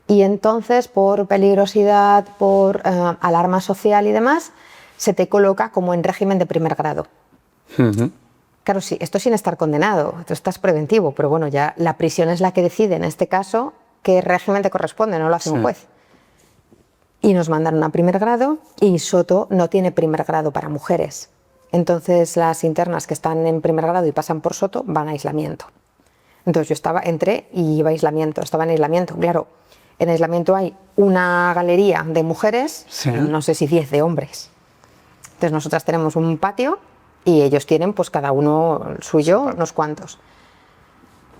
y entonces por peligrosidad, por alarma social y demás, se te coloca como en régimen de primer grado. Claro, sí, esto sin estar condenado, esto estás preventivo, pero bueno, ya la prisión es la que decide en este caso qué régimen te corresponde, no lo hace un juez. Y nos mandaron a primer grado y Soto no tiene primer grado para mujeres. Entonces las internas que están en primer grado y pasan por Soto van a aislamiento. Entonces yo entré y iba a aislamiento, estaba en aislamiento. Claro, en aislamiento hay una galería de mujeres, no sé si 10 de hombres. Entonces nosotras tenemos un patio y ellos tienen pues cada uno el suyo, unos cuantos.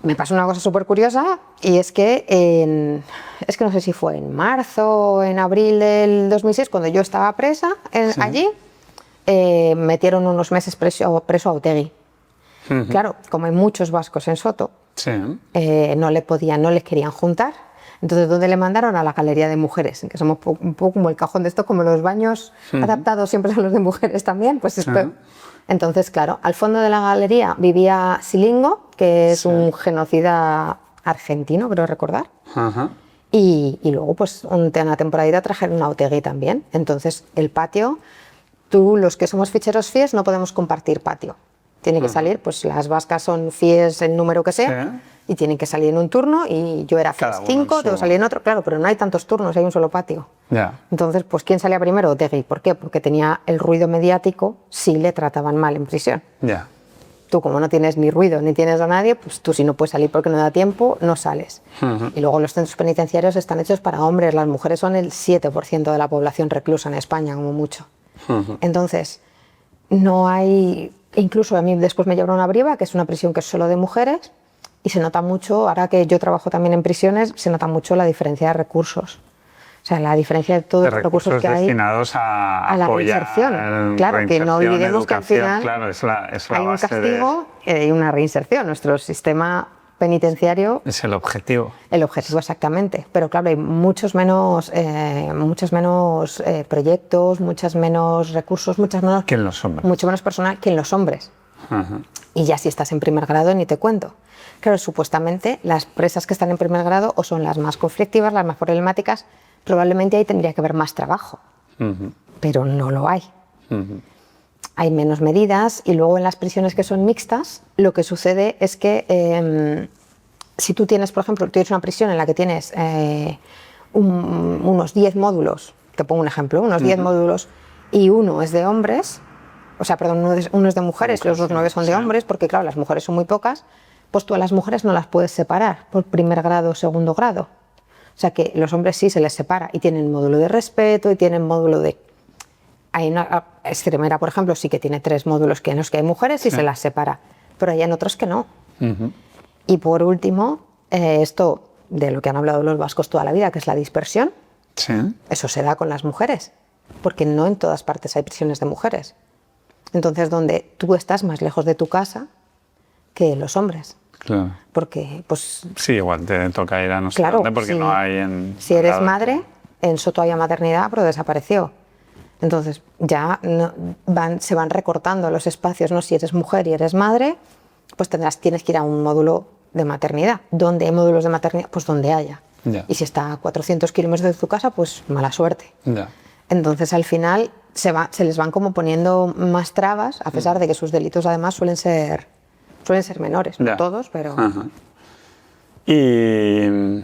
Me pasó una cosa súper curiosa y es que no sé si fue en marzo o en abril del 2006, cuando yo estaba presa allí, metieron unos meses preso a Otegi. Claro, como hay muchos vascos en Soto, no les querían juntar. Entonces, ¿dónde le mandaron? A la galería de mujeres, que somos un poco como el cajón de esto, como los baños adaptados siempre a los de mujeres también, pues esto. Entonces, claro, al fondo de la galería vivía Silingo, que es un genocida argentino, creo recordar. Y luego, pues, una temporadita trajeron a Otegi también. Entonces, el patio, los que somos ficheros FIES no podemos compartir patio. Tiene que salir, pues las vascas son FIES el número que sea, y tienen que salir en un turno, y yo era FIES 5, tengo que salir en otro, claro, pero no hay tantos turnos, hay un solo patio. Entonces, pues ¿quién salía primero? Otegi. ¿Por qué? Porque tenía el ruido mediático si le trataban mal en prisión. Tú, como no tienes ni ruido ni tienes a nadie, pues tú si no puedes salir porque no da tiempo, no sales. Y luego los centros penitenciarios están hechos para hombres, las mujeres son el 7% de la población reclusa en España, como mucho. Entonces, no hay... Incluso a mí después me llevaron a Briva, que es una prisión que es solo de mujeres, y se nota mucho, ahora que yo trabajo también en prisiones, se nota mucho la diferencia de recursos. O sea, la diferencia de todos los recursos que hay destinados a la reinserción. Claro, que no olvidemos que al final hay un castigo y una reinserción. Nuestro sistema penitenciario es el objetivo. El objetivo, exactamente. Pero claro, hay muchos menos proyectos, muchos menos recursos, que en los hombres. Mucho menos personal que en los hombres. Y ya si estás en primer grado ni te cuento. Claro, supuestamente las presas que están en primer grado o son las más conflictivas, las más problemáticas, probablemente ahí tendría que haber más trabajo. Pero no lo hay. Hay menos medidas, y luego en las prisiones que son mixtas lo que sucede es que si tú tienes, por ejemplo, tienes una prisión en la que tienes unos 10 módulos, te pongo un ejemplo, unos 10 módulos, y uno es de hombres, uno es de mujeres, los otros 9 son de hombres, porque claro, las mujeres son muy pocas, pues tú a las mujeres no las puedes separar por primer grado o segundo grado. O sea que los hombres sí se les separa y tienen módulo de respeto y tienen módulo de... Hay una extremera, por ejemplo, sí que tiene 3 módulos en los que hay mujeres y se las separa, pero hay en otros que no. Y por último, esto de lo que han hablado los vascos toda la vida, que es la dispersión, eso se da con las mujeres, porque no en todas partes hay prisiones de mujeres. Entonces, donde tú estás más lejos de tu casa que los hombres. Claro. Porque, pues... Sí, igual te toca ir a no sé dónde, porque no hay en... Si eres madre, en Soto había maternidad, pero desapareció. Entonces ya se van recortando los espacios, ¿no? Si eres mujer y eres madre, pues tienes que ir a un módulo de maternidad. ¿Dónde hay módulos de maternidad? Pues donde haya. Y si está a 400 kilómetros de tu casa, pues mala suerte. Entonces al final se les van como poniendo más trabas, a pesar de que sus delitos además suelen ser menores, no todos, pero... Y...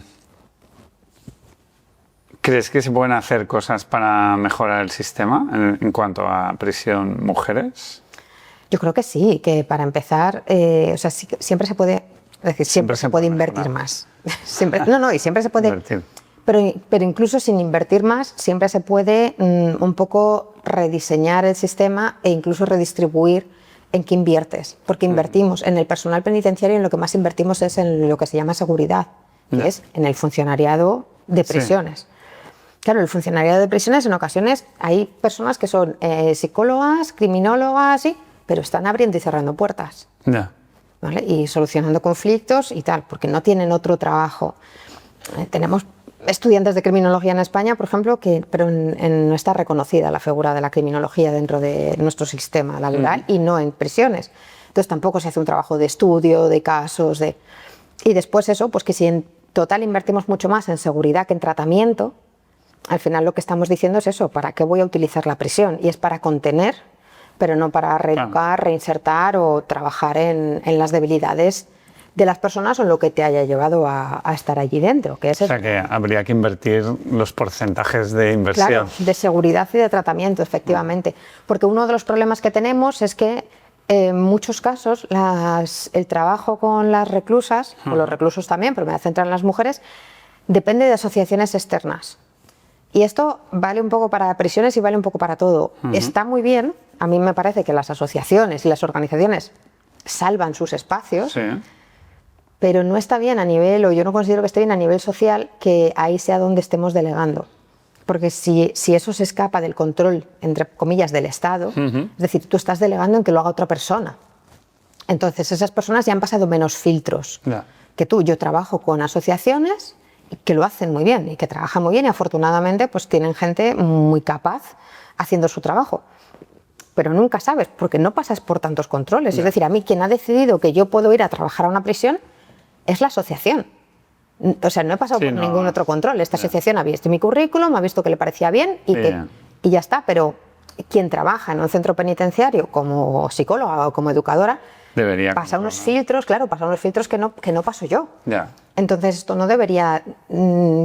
¿Crees que se pueden hacer cosas para mejorar el sistema en cuanto a prisión mujeres? Yo creo que sí, que para empezar, siempre se puede, es decir, siempre se puede invertir más. Y siempre se puede invertir. Pero incluso sin invertir más, siempre se puede un poco rediseñar el sistema e incluso redistribuir en qué inviertes. Porque invertimos en el personal penitenciario, en lo que más invertimos es en lo que se llama seguridad, que es en el funcionariado de prisiones. Claro, el funcionariado de prisiones en ocasiones hay personas que son psicólogas, criminólogas, sí, pero están abriendo y cerrando puertas. ¿Vale? Y solucionando conflictos y tal, porque no tienen otro trabajo. Tenemos estudiantes de criminología en España, por ejemplo, pero no está reconocida la figura de la criminología dentro de nuestro sistema laboral y no en prisiones. Entonces tampoco se hace un trabajo de estudio, de casos, Y después eso, pues que si en total invertimos mucho más en seguridad que en tratamiento, al final lo que estamos diciendo es eso, ¿para qué voy a utilizar la prisión? Y es para contener pero no para reeducar, reinsertar o trabajar en las debilidades de las personas o en lo que te haya llevado a estar allí dentro. Que es o sea que habría que invertir los porcentajes de inversión. Claro, de seguridad y de tratamiento, efectivamente. Porque uno de los problemas que tenemos es que en muchos casos el trabajo con las reclusas, o los reclusos también, pero me voy a centrar en las mujeres, depende de asociaciones externas. Y esto vale un poco para prisiones y vale un poco para todo. Está muy bien, a mí me parece que las asociaciones y las organizaciones salvan sus espacios, pero no está bien a nivel, o yo no considero que esté bien a nivel social, que ahí sea donde estemos delegando. Porque si eso se escapa del control, entre comillas, del Estado, es decir, tú estás delegando en que lo haga otra persona. Entonces esas personas ya han pasado menos filtros que tú. Yo trabajo con asociaciones que lo hacen muy bien y que trabajan muy bien y afortunadamente pues tienen gente muy capaz haciendo su trabajo. Pero nunca sabes, porque no pasas por tantos controles. Es decir, a mí quien ha decidido que yo puedo ir a trabajar a una prisión es la asociación. O sea, no he pasado por ningún otro control. Esta asociación ha visto mi currículum, ha visto que le parecía bien y ya está. Pero quien trabaja en un centro penitenciario como psicóloga o como educadora pasa unos filtros, claro, pasa unos filtros que no paso yo. Entonces esto no debería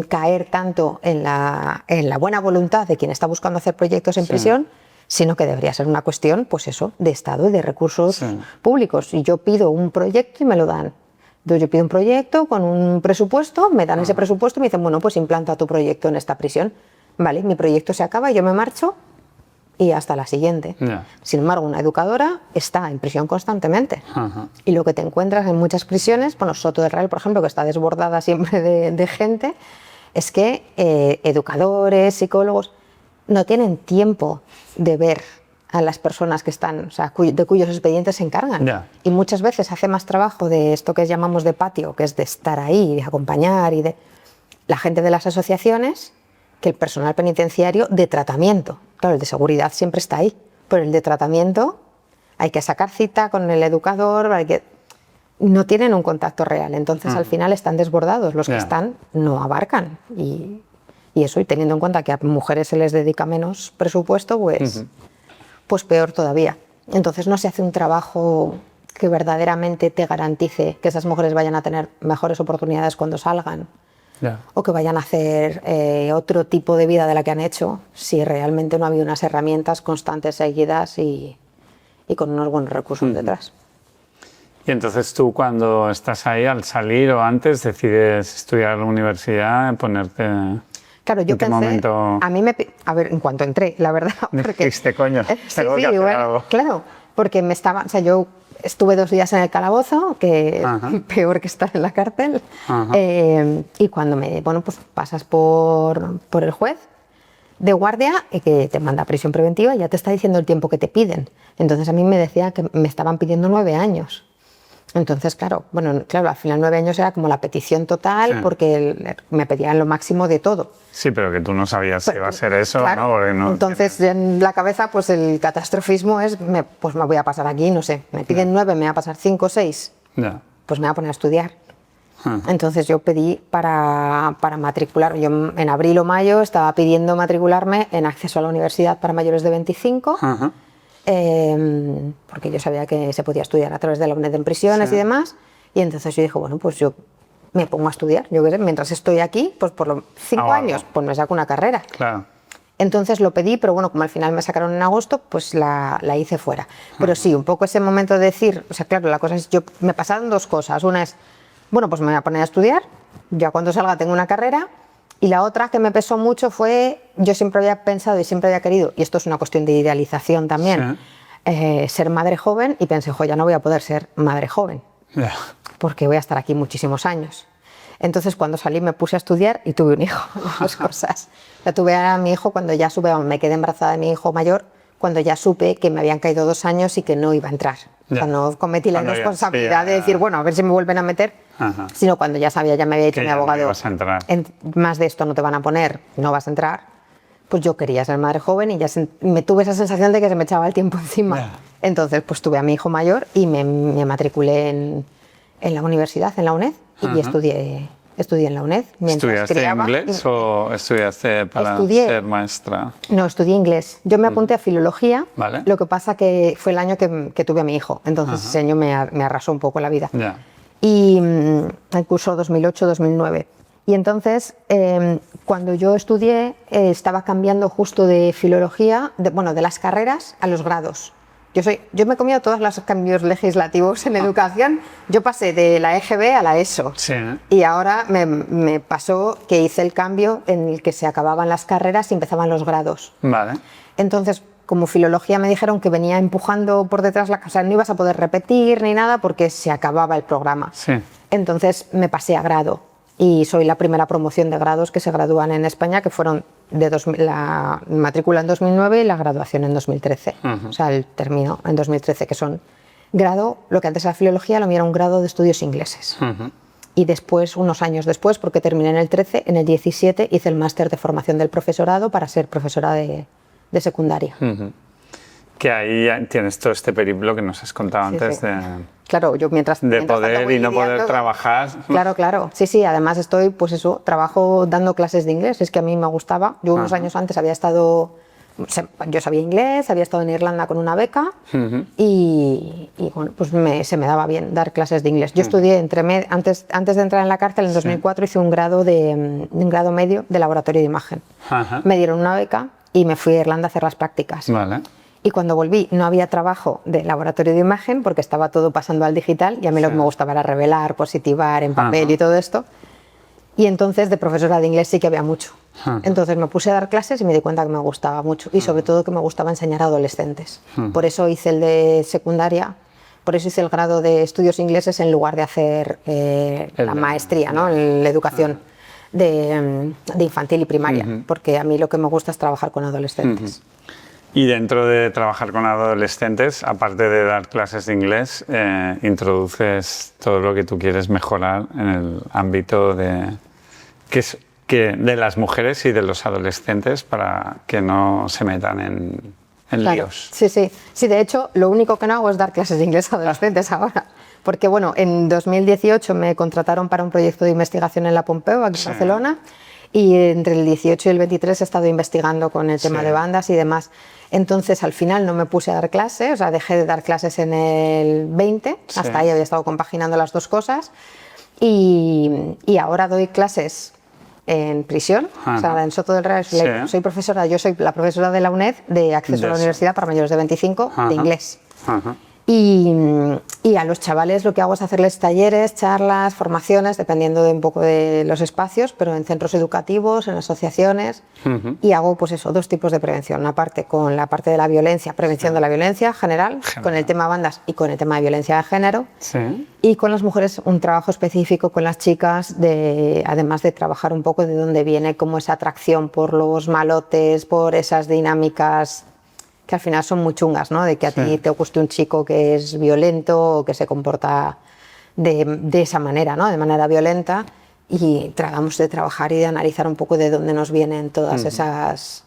caer tanto en la buena voluntad de quien está buscando hacer proyectos en prisión, sino que debería ser una cuestión, pues eso, de Estado y de recursos públicos. Y yo pido un proyecto y me lo dan. Entonces yo pido un proyecto con un presupuesto, me dan ese presupuesto y me dicen, bueno, pues implanta tu proyecto en esta prisión. Vale, mi proyecto se acaba, yo me marcho y hasta la siguiente. Sin embargo, una educadora está en prisión constantemente. Y lo que te encuentras en muchas prisiones, bueno, Soto del Real, por ejemplo, que está desbordada siempre de gente, es que educadores, psicólogos, no tienen tiempo de ver a las personas que están, o sea, de cuyos expedientes se encargan. Y muchas veces hace más trabajo de esto que llamamos de patio, que es de estar ahí, de acompañar, y de la gente de las asociaciones, que el personal penitenciario de tratamiento. Claro, el de seguridad siempre está ahí, pero el de tratamiento hay que sacar cita con el educador, no tienen un contacto real. Entonces al final están desbordados, los que están no abarcan. Y eso, y teniendo en cuenta que a mujeres se les dedica menos presupuesto, pues peor todavía. Entonces no se hace un trabajo que verdaderamente te garantice que esas mujeres vayan a tener mejores oportunidades cuando salgan. O que vayan a hacer otro tipo de vida de la que han hecho, si realmente no ha habido unas herramientas constantes, seguidas y con unos buenos recursos detrás. Y entonces tú, cuando estás ahí, al salir o antes, decides estudiar en la universidad, ponerte... Claro, yo pensé, a ver, en cuanto entré, la verdad, porque... Dijiste, coño, tengo que hacer algo. Claro, porque yo estuve 2 días en el calabozo, que peor que estar en la cárcel, y cuando pues pasas por el juez de guardia, que te manda a prisión preventiva, ya te está diciendo el tiempo que te piden. Entonces a mí me decía que me estaban pidiendo 9 años. Entonces, claro, al final 9 años era como la petición total, porque me pedían lo máximo de todo. Sí, pero que tú no sabías si iba a ser eso, claro, ¿no? Entonces, en la cabeza, pues el catastrofismo es, pues me voy a pasar aquí, no sé, me piden 9, me va a pasar 5 o 6, pues me voy a poner a estudiar. Entonces yo pedí para matricular, yo en abril o mayo estaba pidiendo matricularme en acceso a la universidad para mayores de 25, porque yo sabía que se podía estudiar a través de la UNED en prisiones y demás, y entonces yo dije, bueno, pues yo me pongo a estudiar, yo qué sé, mientras estoy aquí, pues por los 5 años, pues me saco una carrera. Entonces lo pedí, pero bueno, como al final me sacaron en agosto, pues la hice fuera. Pero sí, un poco ese momento de decir, o sea, claro, la cosa es, me pasaron 2 cosas, una es, bueno, pues me voy a poner a estudiar, ya cuando salga tengo una carrera, y la otra que me pesó mucho fue, yo siempre había pensado y siempre había querido, y esto es una cuestión de idealización también, ser madre joven, y pensé, ya no voy a poder ser madre joven, porque voy a estar aquí muchísimos años. Entonces cuando salí me puse a estudiar y tuve un hijo, las 2 cosas. Ya tuve a mi hijo cuando ya me quedé embarazada de mi hijo mayor, cuando ya supe que me habían caído 2 años y que no iba a entrar. O sea, no cometí la irresponsabilidad de decir, bueno, a ver si me vuelven a meter, sino cuando ya sabía, ya me había dicho mi abogado, más de esto no te van a poner, no vas a entrar, pues yo quería ser madre joven y ya me tuve esa sensación de que se me echaba el tiempo encima. Entonces pues tuve a mi hijo mayor y me matriculé en la universidad, en la UNED, y estudié Estudié en la UNED. ¿Estudiaste inglés o estudiaste para ser maestra? No, estudié inglés. Yo me apunté a filología, Vale. lo que pasa que fue el año que tuve a mi hijo, entonces ese año me arrasó un poco la vida. Ya. Y el curso 2008-2009. Y entonces, cuando yo estudié, estaba cambiando justo de filología, de las carreras a los grados. Yo me he comido todos los cambios legislativos en educación. Yo pasé de la EGB a la ESO. Sí. Y ahora me pasó que hice el cambio en el que se acababan las carreras y empezaban los grados. Vale. Entonces, como filología me dijeron que venía empujando por detrás la casa, no ibas a poder repetir ni nada porque se acababa el programa. Sí. Entonces me pasé a grado y soy la primera promoción de grados que se gradúan en España, que fueron la matrícula en 2009 y la graduación en 2013. O sea, el término en 2013, que son grado, lo que antes era filología, lo mío era un grado de estudios ingleses. Y después, unos años después, porque terminé en el 13, en el 17 hice el máster de formación del profesorado para ser profesora de secundaria. Que ahí ya tienes todo este periplo que nos has contado antes sí. de... Claro, yo mientras poder y no poder trabajar. Claro. Sí, además estoy, pues eso, trabajo dando clases de inglés, es que a mí me gustaba. Yo unos años antes había estado, yo sabía inglés, había estado en Irlanda con una beca y bueno, pues se me daba bien dar clases de inglés. Yo estudié, antes de entrar en la cárcel, en 2004 hice un grado medio de laboratorio de imagen. Me dieron una beca y me fui a Irlanda a hacer las prácticas. Vale. Y cuando volví no había trabajo de laboratorio de imagen porque estaba todo pasando al digital y a mí lo que me gustaba era revelar, positivar en papel y todo esto. Y entonces de profesora de inglés sí que había mucho. Entonces me puse a dar clases y me di cuenta que me gustaba mucho y sobre todo que me gustaba enseñar a adolescentes. Por eso hice el de secundaria, por eso hice el grado de estudios ingleses en lugar de hacer la maestría, ¿no? En la educación de infantil y primaria, porque a mí lo que me gusta es trabajar con adolescentes. Y dentro de trabajar con adolescentes, aparte de dar clases de inglés, introduces todo lo que tú quieres mejorar en el ámbito de las mujeres y de los adolescentes para que no se metan en líos. Sí, de hecho, lo único que no hago es dar clases de inglés a adolescentes ahora. Porque bueno, en 2018 me contrataron para un proyecto de investigación en la Pompeu, aquí en Barcelona, y entre el 18 y el 23 he estado investigando con el tema de bandas y demás. Entonces, al final no me puse a dar clases, o sea, dejé de dar clases en el 20, hasta ahí había estado compaginando las dos cosas, y ahora doy clases en prisión, o sea, en Soto del Real, soy profesora, yo soy la profesora de la UNED de acceso a la universidad para mayores de 25 de inglés. Y a los chavales lo que hago es hacerles talleres, charlas, formaciones, dependiendo de un poco de los espacios, pero en centros educativos, en asociaciones, y hago pues eso, dos tipos de prevención, una parte con la parte de la violencia, prevención de la violencia general, con el tema bandas y con el tema de violencia de género, y con las mujeres un trabajo específico con las chicas, además de trabajar un poco de dónde viene como esa atracción por los malotes, por esas dinámicas que al final son muy chungas, ¿no? De que a ti te guste un chico que es violento o que se comporta de esa manera, ¿no? De manera violenta, y tratamos de trabajar y de analizar un poco de dónde nos vienen todas esas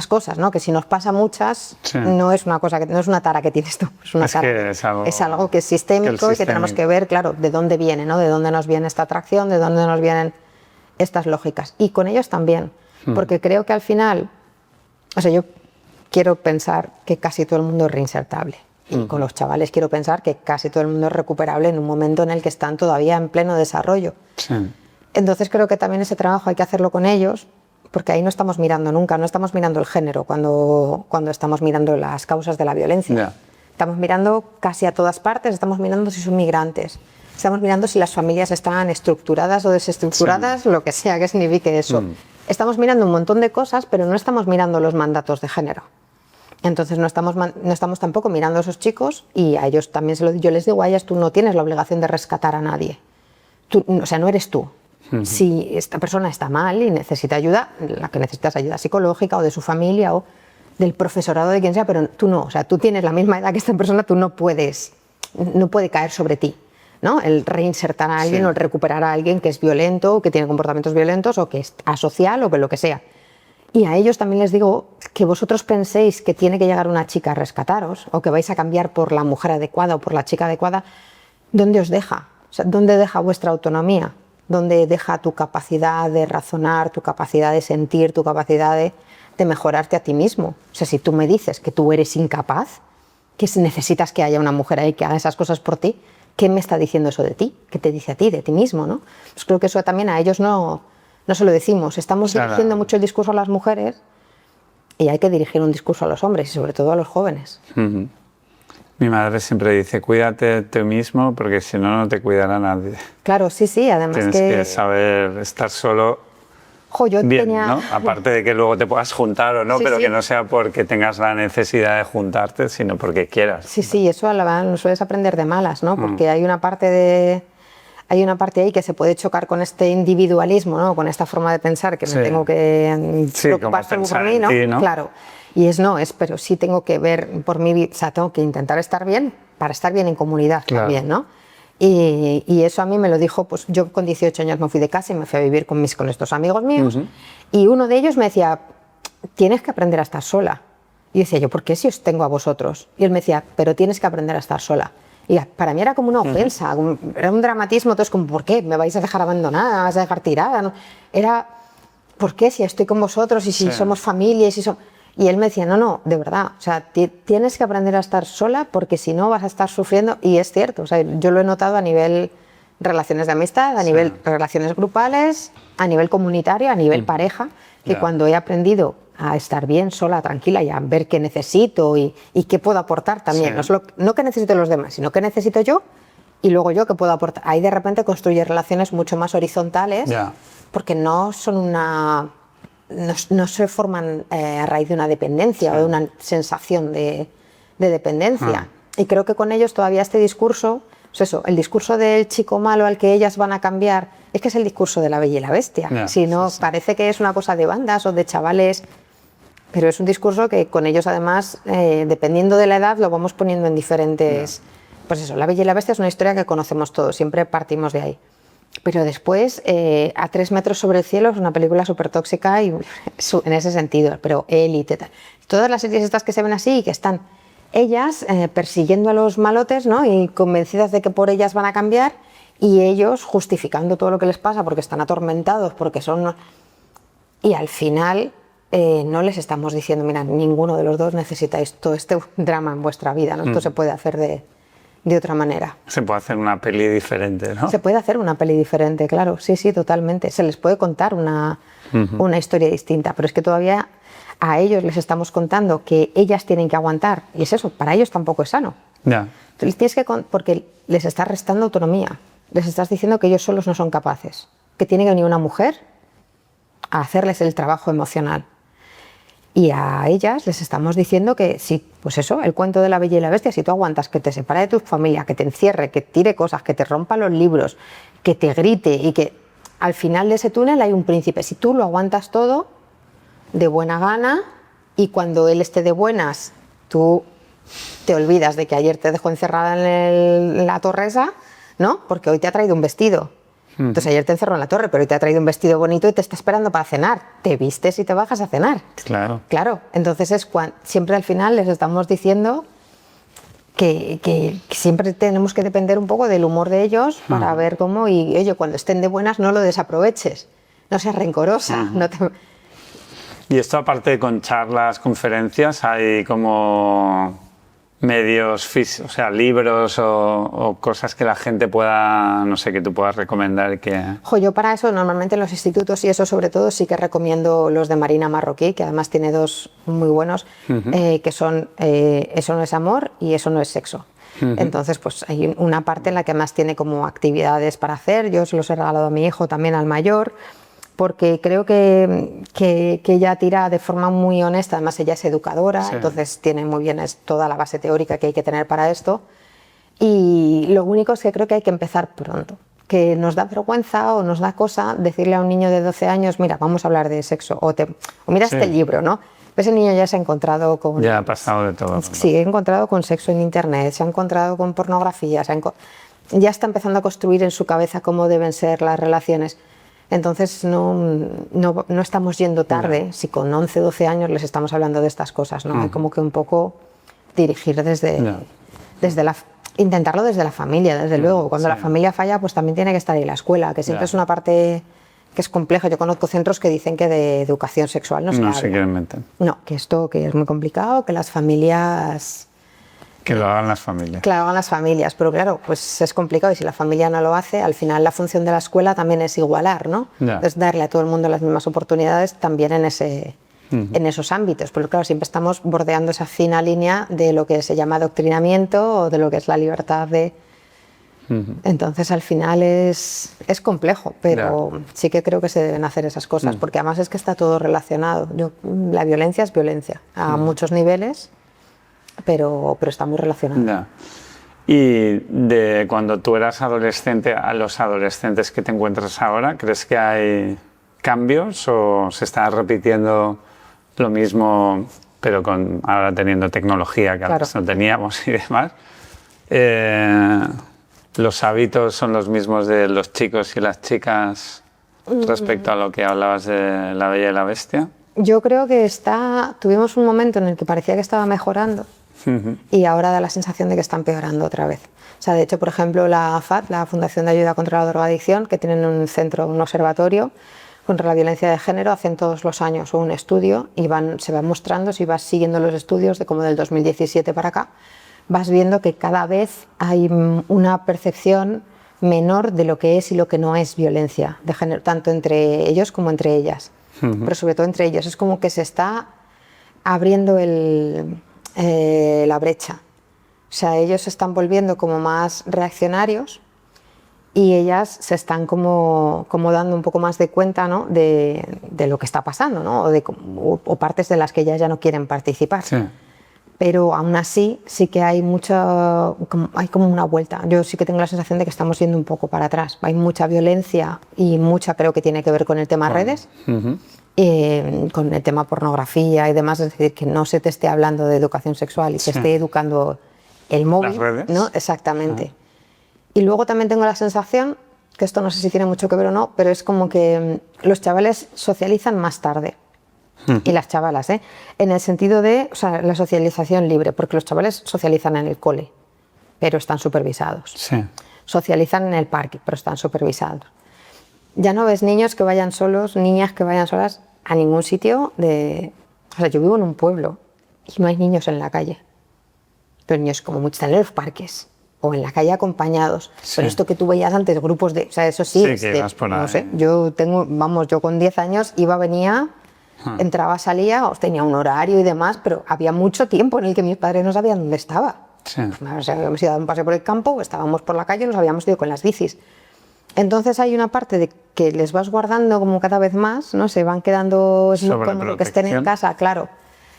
cosas, ¿no? Que si nos pasa muchas, no es una cosa no es una tara que tienes tú, es algo que es sistémico y que tenemos que ver, claro, de dónde viene, ¿no? De dónde nos viene esta atracción, de dónde nos vienen estas lógicas. Y con ellos también, porque creo que al final, o sea, yo quiero pensar que casi todo el mundo es reinsertable. Y con los chavales quiero pensar que casi todo el mundo es recuperable en un momento en el que están todavía en pleno desarrollo. Entonces creo que también ese trabajo hay que hacerlo con ellos, porque ahí no estamos mirando nunca, no estamos mirando el género cuando estamos mirando las causas de la violencia. Estamos mirando casi a todas partes, estamos mirando si son migrantes, estamos mirando si las familias están estructuradas o desestructuradas, lo que sea que signifique eso. Estamos mirando un montón de cosas, pero no estamos mirando los mandatos de género. Entonces no estamos tampoco mirando a esos chicos, y a ellos también yo les digo a ellas, tú no tienes la obligación de rescatar a nadie. O sea, no eres tú. Si esta persona está mal y necesita ayuda, la que necesitas ayuda psicológica o de su familia o del profesorado, de quien sea, pero tú no. O sea, tú tienes la misma edad que esta persona, tú no puede caer sobre ti, ¿no? El reinsertar a alguien o el recuperar a alguien que es violento o que tiene comportamientos violentos o que es asocial o que lo que sea. Y a ellos también les digo que vosotros penséis que tiene que llegar una chica a rescataros o que vais a cambiar por la mujer adecuada o por la chica adecuada. ¿Dónde os deja? O sea, ¿dónde deja vuestra autonomía? ¿Dónde deja tu capacidad de razonar, tu capacidad de sentir, tu capacidad de mejorarte a ti mismo? O sea, si tú me dices que tú eres incapaz, que necesitas que haya una mujer ahí que haga esas cosas por ti, ¿qué me está diciendo eso de ti? ¿Qué te dice a ti, de ti mismo, ¿no? Pues creo que eso también a ellos no se lo decimos. Estamos dirigiendo mucho el discurso a las mujeres y hay que dirigir un discurso a los hombres y sobre todo a los jóvenes. Mi madre siempre dice, cuídate de ti mismo porque si no, no te cuidará nadie. Claro, sí, además Tienes que saber estar solo bien, ¿no? Aparte de que luego te puedas juntar o no, pero que no sea porque tengas la necesidad de juntarte, sino porque quieras. Sí, eso lo sueles aprender de malas, ¿no? Porque hay una parte ahí que se puede chocar con este individualismo, ¿no? Con esta forma de pensar que me tengo que preocupar solo por mí, ¿no? ¿no? Claro. Y pero sí tengo que ver por mí, o sea, tengo que intentar estar bien para estar bien en comunidad también, ¿no? Y eso a mí me lo dijo, pues yo con 18 años me fui de casa y me fui a vivir con estos amigos míos, y uno de ellos me decía, tienes que aprender a estar sola. Y decía yo, ¿por qué si os tengo a vosotros? Y él me decía, pero tienes que aprender a estar sola. Y para mí era como una ofensa, era un dramatismo, entonces como, ¿por qué? ¿Me vais a dejar abandonada? ¿Me vais a dejar tirada? ¿No? Era, ¿por qué si estoy con vosotros y si somos familia? Y él me decía, no, de verdad, o sea, tienes que aprender a estar sola porque si no vas a estar sufriendo, y es cierto, o sea, yo lo he notado a nivel relaciones de amistad, a nivel relaciones grupales, a nivel comunitario, a nivel pareja, que cuando he aprendido a estar bien, sola, tranquila y a ver qué necesito y qué puedo aportar también, no qué necesito los demás, sino qué necesito yo y luego yo qué puedo aportar. Ahí de repente construye relaciones mucho más horizontales porque no son no se forman a raíz de una dependencia o de una sensación de dependencia. Y creo que con ellos todavía este discurso, pues eso, el discurso del chico malo al que ellas van a cambiar, es que es el discurso de La Bella y la Bestia. Si no, parece que es una cosa de bandas o de chavales, pero es un discurso que con ellos además, dependiendo de la edad, lo vamos poniendo en diferentes... Pues eso, La Bella y la Bestia es una historia que conocemos todos, siempre partimos de ahí. Pero después, A 3 metros sobre el cielo es una película súper tóxica y en ese sentido, pero Élite, todas las series estas que se ven así y que están ellas persiguiendo a los malotes, ¿no? Y convencidas de que por ellas van a cambiar y ellos justificando todo lo que les pasa porque están atormentados, porque son... Y al final no les estamos diciendo, mira, ninguno de los dos necesitáis todo este drama en vuestra vida, ¿no? Esto se puede hacer de otra manera. Se puede hacer una peli diferente, ¿no? Se puede hacer una peli diferente, claro, sí, totalmente. Se les puede contar una historia distinta, pero es que todavía a ellos les estamos contando que ellas tienen que aguantar, y es eso, para ellos tampoco es sano. Porque les estás restando autonomía, les estás diciendo que ellos solos no son capaces, que tiene que venir una mujer a hacerles el trabajo emocional. Y a ellas les estamos diciendo que si, pues eso, el cuento de La Bella y la Bestia, si tú aguantas que te separe de tu familia, que te encierre, que tire cosas, que te rompa los libros, que te grite y que al final de ese túnel hay un príncipe. Si tú lo aguantas todo de buena gana y cuando él esté de buenas, tú te olvidas de que ayer te dejó encerrada en la torre esa, ¿no? Porque hoy te ha traído un vestido. Entonces ayer te encerró en la torre, pero hoy te ha traído un vestido bonito y te está esperando para cenar. Te vistes y te bajas a cenar. Claro. Entonces siempre al final les estamos diciendo que siempre tenemos que depender un poco del humor de ellos para ver cómo, y oye, cuando estén de buenas no lo desaproveches, no seas rencorosa. Y esto aparte de con charlas, conferencias, hay como medios físicos, o sea, libros o cosas que la gente pueda, no sé, que tú puedas recomendar que... Yo para eso normalmente en los institutos y eso sobre todo sí que recomiendo los de Marina Marroquí, que además tiene dos muy buenos, que son Eso no es amor y Eso no es sexo. Entonces pues hay una parte en la que más tiene como actividades para hacer. Yo se los he regalado a mi hijo, también al mayor, porque creo que ella tira de forma muy honesta, además ella es educadora, entonces tiene muy bien toda la base teórica que hay que tener para esto, y lo único es que creo que hay que empezar pronto, que nos da vergüenza o nos da cosa decirle a un niño de 12 años, mira, vamos a hablar de sexo, o mira este libro, ¿no? Ese niño ya se ha encontrado con... Ya ha pasado de todo. Sí, ha encontrado con sexo en internet, se ha encontrado con pornografía, ya está empezando a construir en su cabeza cómo deben ser las relaciones. Entonces no estamos yendo tarde si con 11, 12 años les estamos hablando de estas cosas, ¿no? Hay como que un poco dirigir desde la... Intentarlo desde la familia, desde luego. Cuando la familia falla, pues también tiene que estar ahí la escuela, que siempre es una parte que es compleja. Yo conozco centros que dicen que de educación sexual no se habla. No se quieren meter. No, que esto que es muy complicado, que las familias... Que lo hagan las familias. Que lo hagan las familias, pero claro, pues es complicado y si la familia no lo hace, al final la función de la escuela también es igualar, ¿no? Es darle a todo el mundo las mismas oportunidades también en esos ámbitos, pero claro, siempre estamos bordeando esa fina línea de lo que se llama adoctrinamiento o de lo que es la libertad de... Entonces al final es complejo, pero sí que creo que se deben hacer esas cosas, porque además es que está todo relacionado. La violencia es violencia a muchos niveles, pero está muy relacionado. Y de cuando tú eras adolescente a los adolescentes que te encuentras ahora, ¿crees que hay cambios o se está repitiendo lo mismo, pero ahora teniendo tecnología que antes no teníamos y demás? ¿Los hábitos son los mismos de los chicos y las chicas respecto a lo que hablabas de La Bella y la Bestia? Yo creo que tuvimos un momento en el que parecía que estaba mejorando y ahora da la sensación de que está empeorando otra vez. O sea, de hecho, por ejemplo, la FAD, la Fundación de Ayuda contra la Drogadicción, que tienen un centro, un observatorio contra la violencia de género, hacen todos los años un estudio y se van mostrando, si vas siguiendo los estudios de como del 2017 para acá, vas viendo que cada vez hay una percepción menor de lo que es y lo que no es violencia de género, tanto entre ellos como entre ellas, pero sobre todo entre ellos. Es como que se está abriendo la brecha. O sea, ellos se están volviendo como más reaccionarios y ellas se están como dando un poco más de cuenta, ¿no? de lo que está pasando, ¿no? o partes de las que ellas ya no quieren participar. Sí. Pero aún así sí que hay hay como una vuelta. Yo sí que tengo la sensación de que estamos yendo un poco para atrás. Hay mucha violencia y mucha creo que tiene que ver con el tema redes, con el tema pornografía y demás. Es decir, que no se te esté hablando de educación sexual y se esté educando el móvil. Las redes. ¿No? Exactamente. Y luego también tengo la sensación, que esto no sé si tiene mucho que ver o no, pero es como que los chavales socializan más tarde. Y las chavalas, en el sentido de la socialización libre, porque los chavales socializan en el cole, pero están supervisados. Sí. Socializan en el parque, pero están supervisados. Ya no ves niños que vayan solos, niñas que vayan solas a ningún sitio yo vivo en un pueblo y no hay niños en la calle. Los niños como muchos están en los parques o en la calle acompañados. Sí. Pero esto que tú veías antes, grupos de... O sea, eso sí, que vas por ahí. No sé, yo con 10 años venía... Entraba, salía, tenía un horario y demás, pero había mucho tiempo en el que mis padres no sabían dónde estaba. Sí. O sea, habíamos ido a dar un paseo por el campo, estábamos por la calle, nos habíamos ido con las bicis. Entonces hay una parte de que les vas guardando como cada vez más, ¿no? Se van quedando como lo que estén en casa, claro.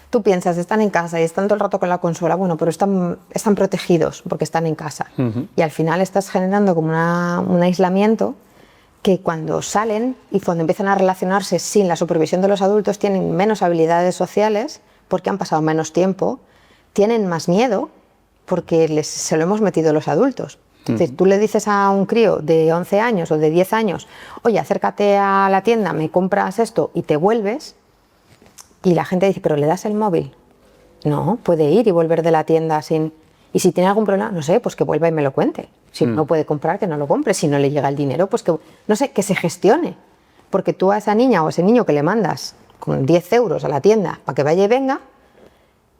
Tú piensas, están en casa y están todo el rato con la consola, bueno, pero están protegidos porque están en casa. Y al final estás generando como un aislamiento que cuando salen y cuando empiezan a relacionarse sin la supervisión de los adultos tienen menos habilidades sociales porque han pasado menos tiempo, tienen más miedo porque se lo hemos metido los adultos. Entonces, tú le dices a un crío de 11 años o de 10 años, oye, acércate a la tienda, me compras esto y te vuelves, y la gente dice, pero ¿le das el móvil? No, puede ir y volver de la tienda sin... Y si tiene algún problema, no sé, pues que vuelva y me lo cuente. Si no puede comprar, que no lo compre. Si no le llega el dinero, pues que, no sé, que se gestione. Porque tú a esa niña o a ese niño que le mandas con 10 euros a la tienda para que vaya y venga,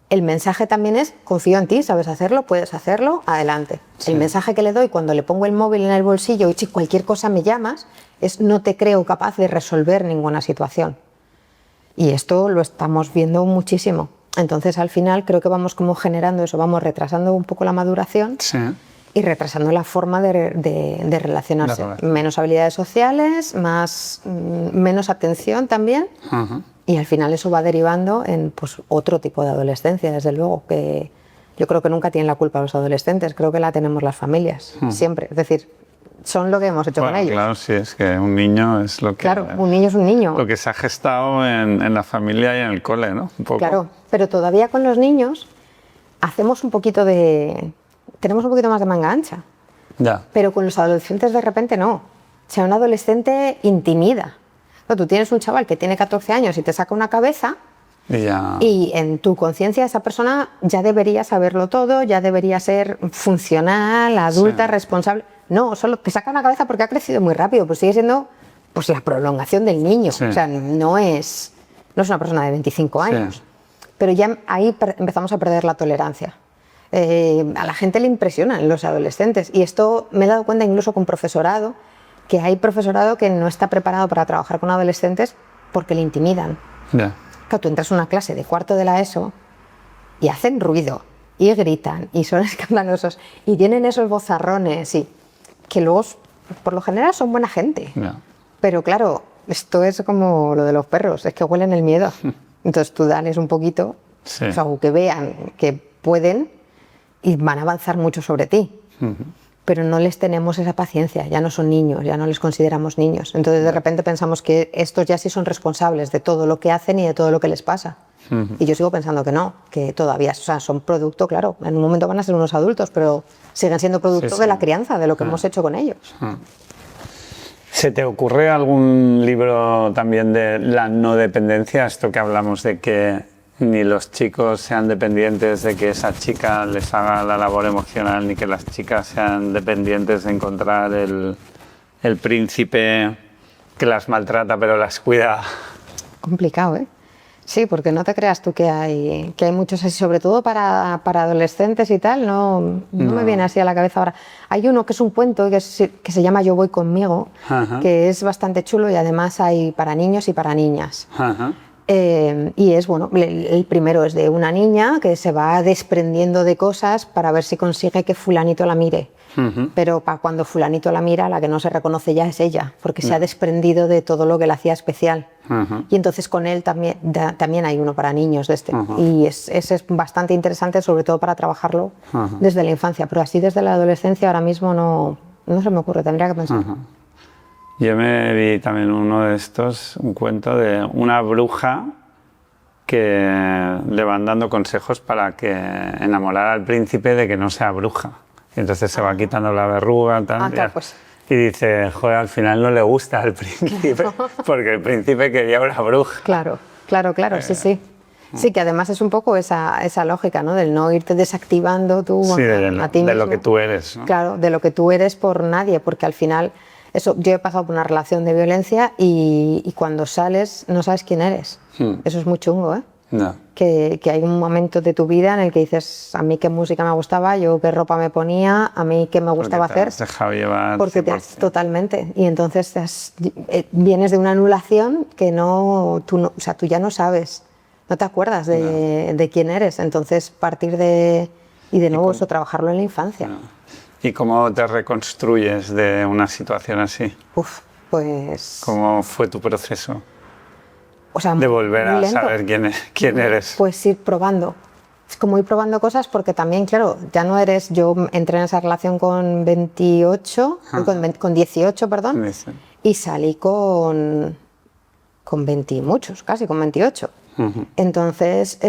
el mensaje también es, confío en ti, sabes hacerlo, puedes hacerlo, adelante. Sí. El mensaje que le doy cuando le pongo el móvil en el bolsillo y si cualquier cosa me llamas, es no te creo capaz de resolver ninguna situación. Y esto lo estamos viendo muchísimo. Entonces, al final, creo que vamos como generando eso, vamos retrasando un poco la maduración. Sí. Y retrasando la forma de relacionarse. Menos habilidades sociales, menos atención también. Y al final eso va derivando en otro tipo de adolescencia, desde luego, que yo creo que nunca tienen la culpa los adolescentes, creo que la tenemos las familias, siempre. Es decir, son lo que hemos hecho con ellos. Claro, sí, es que un niño es lo que... Claro, un niño es un niño. Lo que se ha gestado en la familia y en el cole, ¿no? Un poco. Claro, pero todavía con los niños tenemos un poquito más de manga ancha. Ya. Pero con los adolescentes de repente no. O sea, un adolescente intimida. Tú tienes un chaval que tiene 14 años y te saca una cabeza Y en tu conciencia esa persona ya debería saberlo todo, ya debería ser funcional, adulta, responsable. No, solo te saca una cabeza porque ha crecido muy rápido, pues sigue siendo pues la prolongación del niño. O sea, no es una persona de 25 años. Pero ya ahí empezamos a perder la tolerancia. A la gente le impresionan los adolescentes. Y esto me he dado cuenta incluso con profesorado, que hay profesorado que no está preparado para trabajar con adolescentes porque le intimidan. Claro, tú entras a una clase de cuarto de la ESO y hacen ruido, y gritan, y son escandalosos, y tienen esos vozarrones, y que luego, por lo general, son buena gente. Pero claro, esto es como lo de los perros, es que huelen el miedo. Entonces tú dales un poquito, o sea, que vean que pueden y van a avanzar mucho sobre ti. Pero no les tenemos esa paciencia, ya no son niños, ya no les consideramos niños. Entonces de repente pensamos que estos ya sí son responsables de todo lo que hacen y de todo lo que les pasa. Y yo sigo pensando que no, que todavía, o sea, son producto, claro, en un momento van a ser unos adultos, pero siguen siendo producto de la crianza, de lo que hemos hecho con ellos. ¿Se te ocurre algún libro también de la no dependencia? Esto que hablamos de que ni los chicos sean dependientes de que esa chica les haga la labor emocional, ni que las chicas sean dependientes de encontrar el príncipe que las maltrata pero las cuida. Complicado, ¿eh? Sí, porque no te creas tú que hay muchos así, sobre todo para adolescentes y tal, no me viene así a la cabeza ahora. Hay uno que es un cuento que se llama Yo voy conmigo, que es bastante chulo y además hay para niños y para niñas. Y es, bueno, el primero es de una niña que se va desprendiendo de cosas para ver si consigue que fulanito la mire. Pero para cuando fulanito la mira, la que no se reconoce ya es ella, porque se ha desprendido de todo lo que la hacía especial. Y entonces con él también hay uno para niños de este. Y ese es bastante interesante, sobre todo para trabajarlo desde la infancia. Pero así desde la adolescencia ahora mismo no se me ocurre, tendría que pensar. Yo me vi también uno de estos, un cuento de una bruja que le van dando consejos para que enamorar al príncipe de que no sea bruja. Y entonces se va quitando la verruga claro, pues. Y dice, joder, al final no le gusta al príncipe, porque el príncipe quería una bruja. Claro, sí. Sí, que además es un poco esa lógica, ¿no? Del no irte desactivando tú a ti mismo. De lo que tú eres, ¿no? Claro, de lo que tú eres por nadie, porque al final... yo he pasado por una relación de violencia y cuando sales no sabes quién eres. Eso es muy chungo, ¿eh? Que hay un momento de tu vida en el que dices, a mí qué música me gustaba, yo qué ropa me ponía, a mí qué me gustaba hacer. Te has dejado llevar. Porque totalmente. Y entonces vienes de una anulación que tú ya no sabes, no te acuerdas de quién eres. Entonces partir de nuevo eso, trabajarlo en la infancia. ¿Y cómo te reconstruyes de una situación así? Pues... ¿Cómo fue tu proceso? O sea, de volver a saber quién eres. Pues ir probando. Es como ir probando cosas porque también, claro, ya no eres... Yo entré en esa relación con 28, con 18, perdón, y salí con 20 y muchos, casi con 28. Entonces,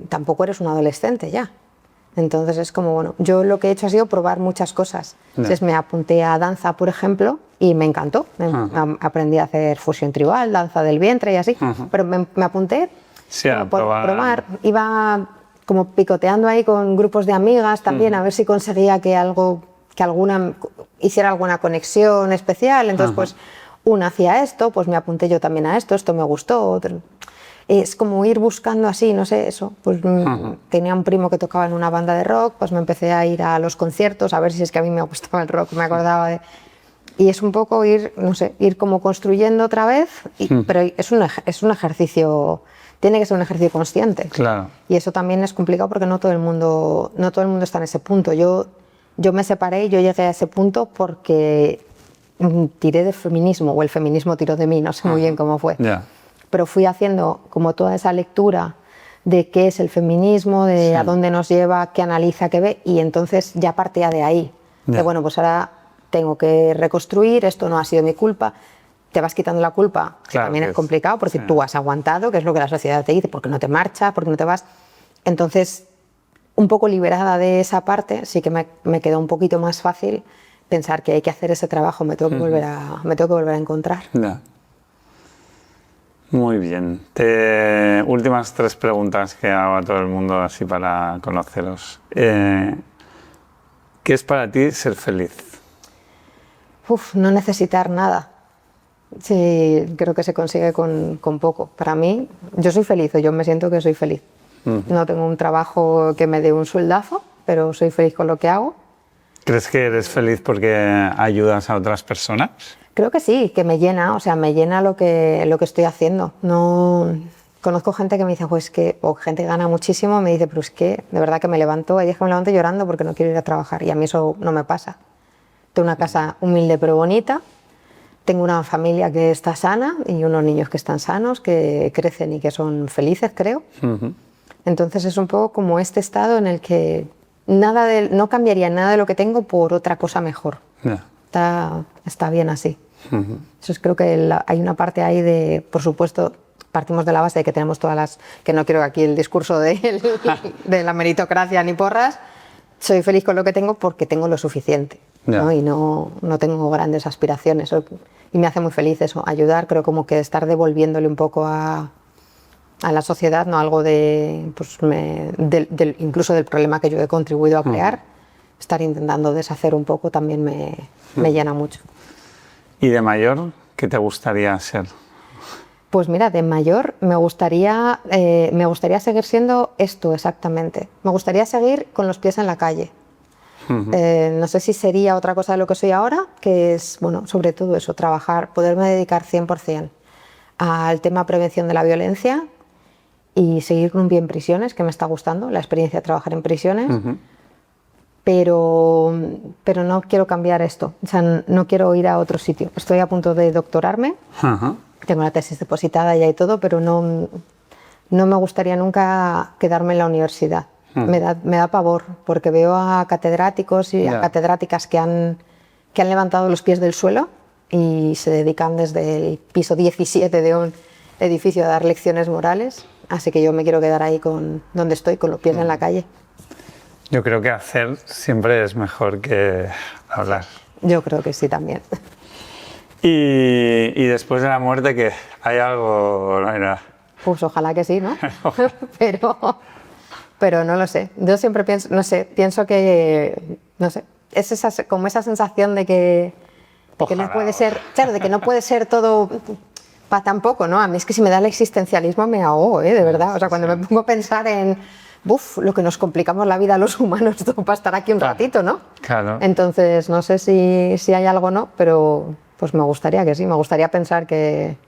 tampoco eres un adolescente ya. Entonces es como, bueno, yo lo que he hecho ha sido probar muchas cosas. Entonces me apunté a danza, por ejemplo, y me encantó. Aprendí a hacer fusión tribal, danza del vientre y así. Pero me apunté por probar. Iba como picoteando ahí con grupos de amigas también, a ver si conseguía que alguna hiciera alguna conexión especial. Entonces, pues, una hacía esto, pues me apunté yo también a esto me gustó. Otro. Es como ir buscando así, no sé, eso. Pues tenía un primo que tocaba en una banda de rock, pues me empecé a ir a los conciertos, a ver si es que a mí me gustaba el rock, me acordaba de... Y es un poco ir, no sé, ir como construyendo otra vez, pero es un ejercicio, tiene que ser un ejercicio consciente. Claro. Y eso también es complicado porque no todo el mundo está en ese punto. Yo me separé y yo llegué a ese punto porque tiré de feminismo, o el feminismo tiró de mí, no sé muy bien cómo fue. Pero fui haciendo como toda esa lectura de qué es el feminismo, de a dónde nos lleva, qué analiza, qué ve, y entonces ya partía de ahí. De bueno, pues ahora tengo que reconstruir, esto no ha sido mi culpa. Te vas quitando la culpa, que también es complicado, porque tú has aguantado, que es lo que la sociedad te dice, porque no te marchas, porque no te vas. Entonces, un poco liberada de esa parte, sí que me quedó un poquito más fácil pensar que hay que hacer ese trabajo, me tengo que volver a encontrar. Muy bien. Últimas 3 preguntas que hago a todo el mundo así para conoceros. ¿Qué es para ti ser feliz? No necesitar nada. Sí, creo que se consigue con poco. Para mí, yo soy feliz, o yo me siento que soy feliz. No tengo un trabajo que me dé un sueldazo, pero soy feliz con lo que hago. ¿Crees que eres feliz porque ayudas a otras personas? Creo que sí, que me llena, o sea, me llena lo que estoy haciendo. No conozco gente que me dice, pues que, o gente que gana muchísimo, me dice, pero es que de verdad que me levanto, hay días que me levanto llorando porque no quiero ir a trabajar, y a mí eso no me pasa. Tengo una casa humilde pero bonita, tengo una familia que está sana y unos niños que están sanos, que crecen y que son felices, creo. Entonces es un poco como este estado en el que no cambiaría nada de lo que tengo por otra cosa mejor. Está bien así. Entonces creo que hay una parte ahí de, por supuesto, partimos de la base de que tenemos todas las, que no quiero aquí el discurso de la meritocracia ni porras, soy feliz con lo que tengo porque tengo lo suficiente, ¿no? Y no tengo grandes aspiraciones, y me hace muy feliz eso, ayudar, creo como que estar devolviéndole un poco a la sociedad, no algo de, pues incluso del problema que yo he contribuido a crear, estar intentando deshacer un poco también me llena mucho. ¿Y de mayor qué te gustaría ser? Pues mira, de mayor me gustaría seguir siendo esto exactamente. Me gustaría seguir con los pies en la calle. No sé si sería otra cosa de lo que soy ahora, que es, bueno, sobre todo eso, trabajar, poderme dedicar 100% al tema prevención de la violencia y seguir con un pie en prisiones, que me está gustando, la experiencia de trabajar en prisiones. Pero no quiero cambiar esto, o sea, no quiero ir a otro sitio. Estoy a punto de doctorarme, tengo la tesis depositada ya y todo, pero no me gustaría nunca quedarme en la universidad. Me da pavor, porque veo a catedráticos y a catedráticas que han levantado los pies del suelo y se dedican desde el piso 17 de un edificio a dar lecciones morales, así que yo me quiero quedar ahí con donde estoy, con los pies en la calle. Yo creo que hacer siempre es mejor que hablar. Yo creo que sí también. Y después de la muerte, ¿qué? ¿Hay algo? Pues ojalá que sí, ¿no? pero no lo sé. Yo siempre pienso que, no sé, es como esa sensación de que no puede ser, claro, de que no puede ser todo para tampoco, ¿no? A mí es que si me da el existencialismo me ahogo, de verdad. O sea, cuando me pongo a pensar en lo que nos complicamos la vida a los humanos todo para estar aquí un ratito, ¿no? Claro. Entonces, no sé si hay algo o no, pero pues me gustaría que sí, me gustaría pensar que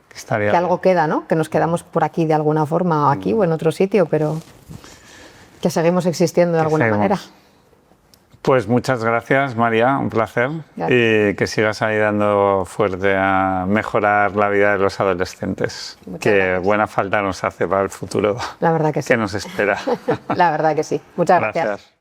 algo queda, ¿no? Que nos quedamos por aquí de alguna forma, o aquí o en otro sitio, pero que seguimos existiendo de alguna manera. Pues muchas gracias, María, un placer. Gracias. Y que sigas ahí dando fuerte a mejorar la vida de los adolescentes. Muchas gracias. Buena falta nos hace para el futuro. La verdad que sí. Que nos espera. La verdad que sí. Muchas gracias.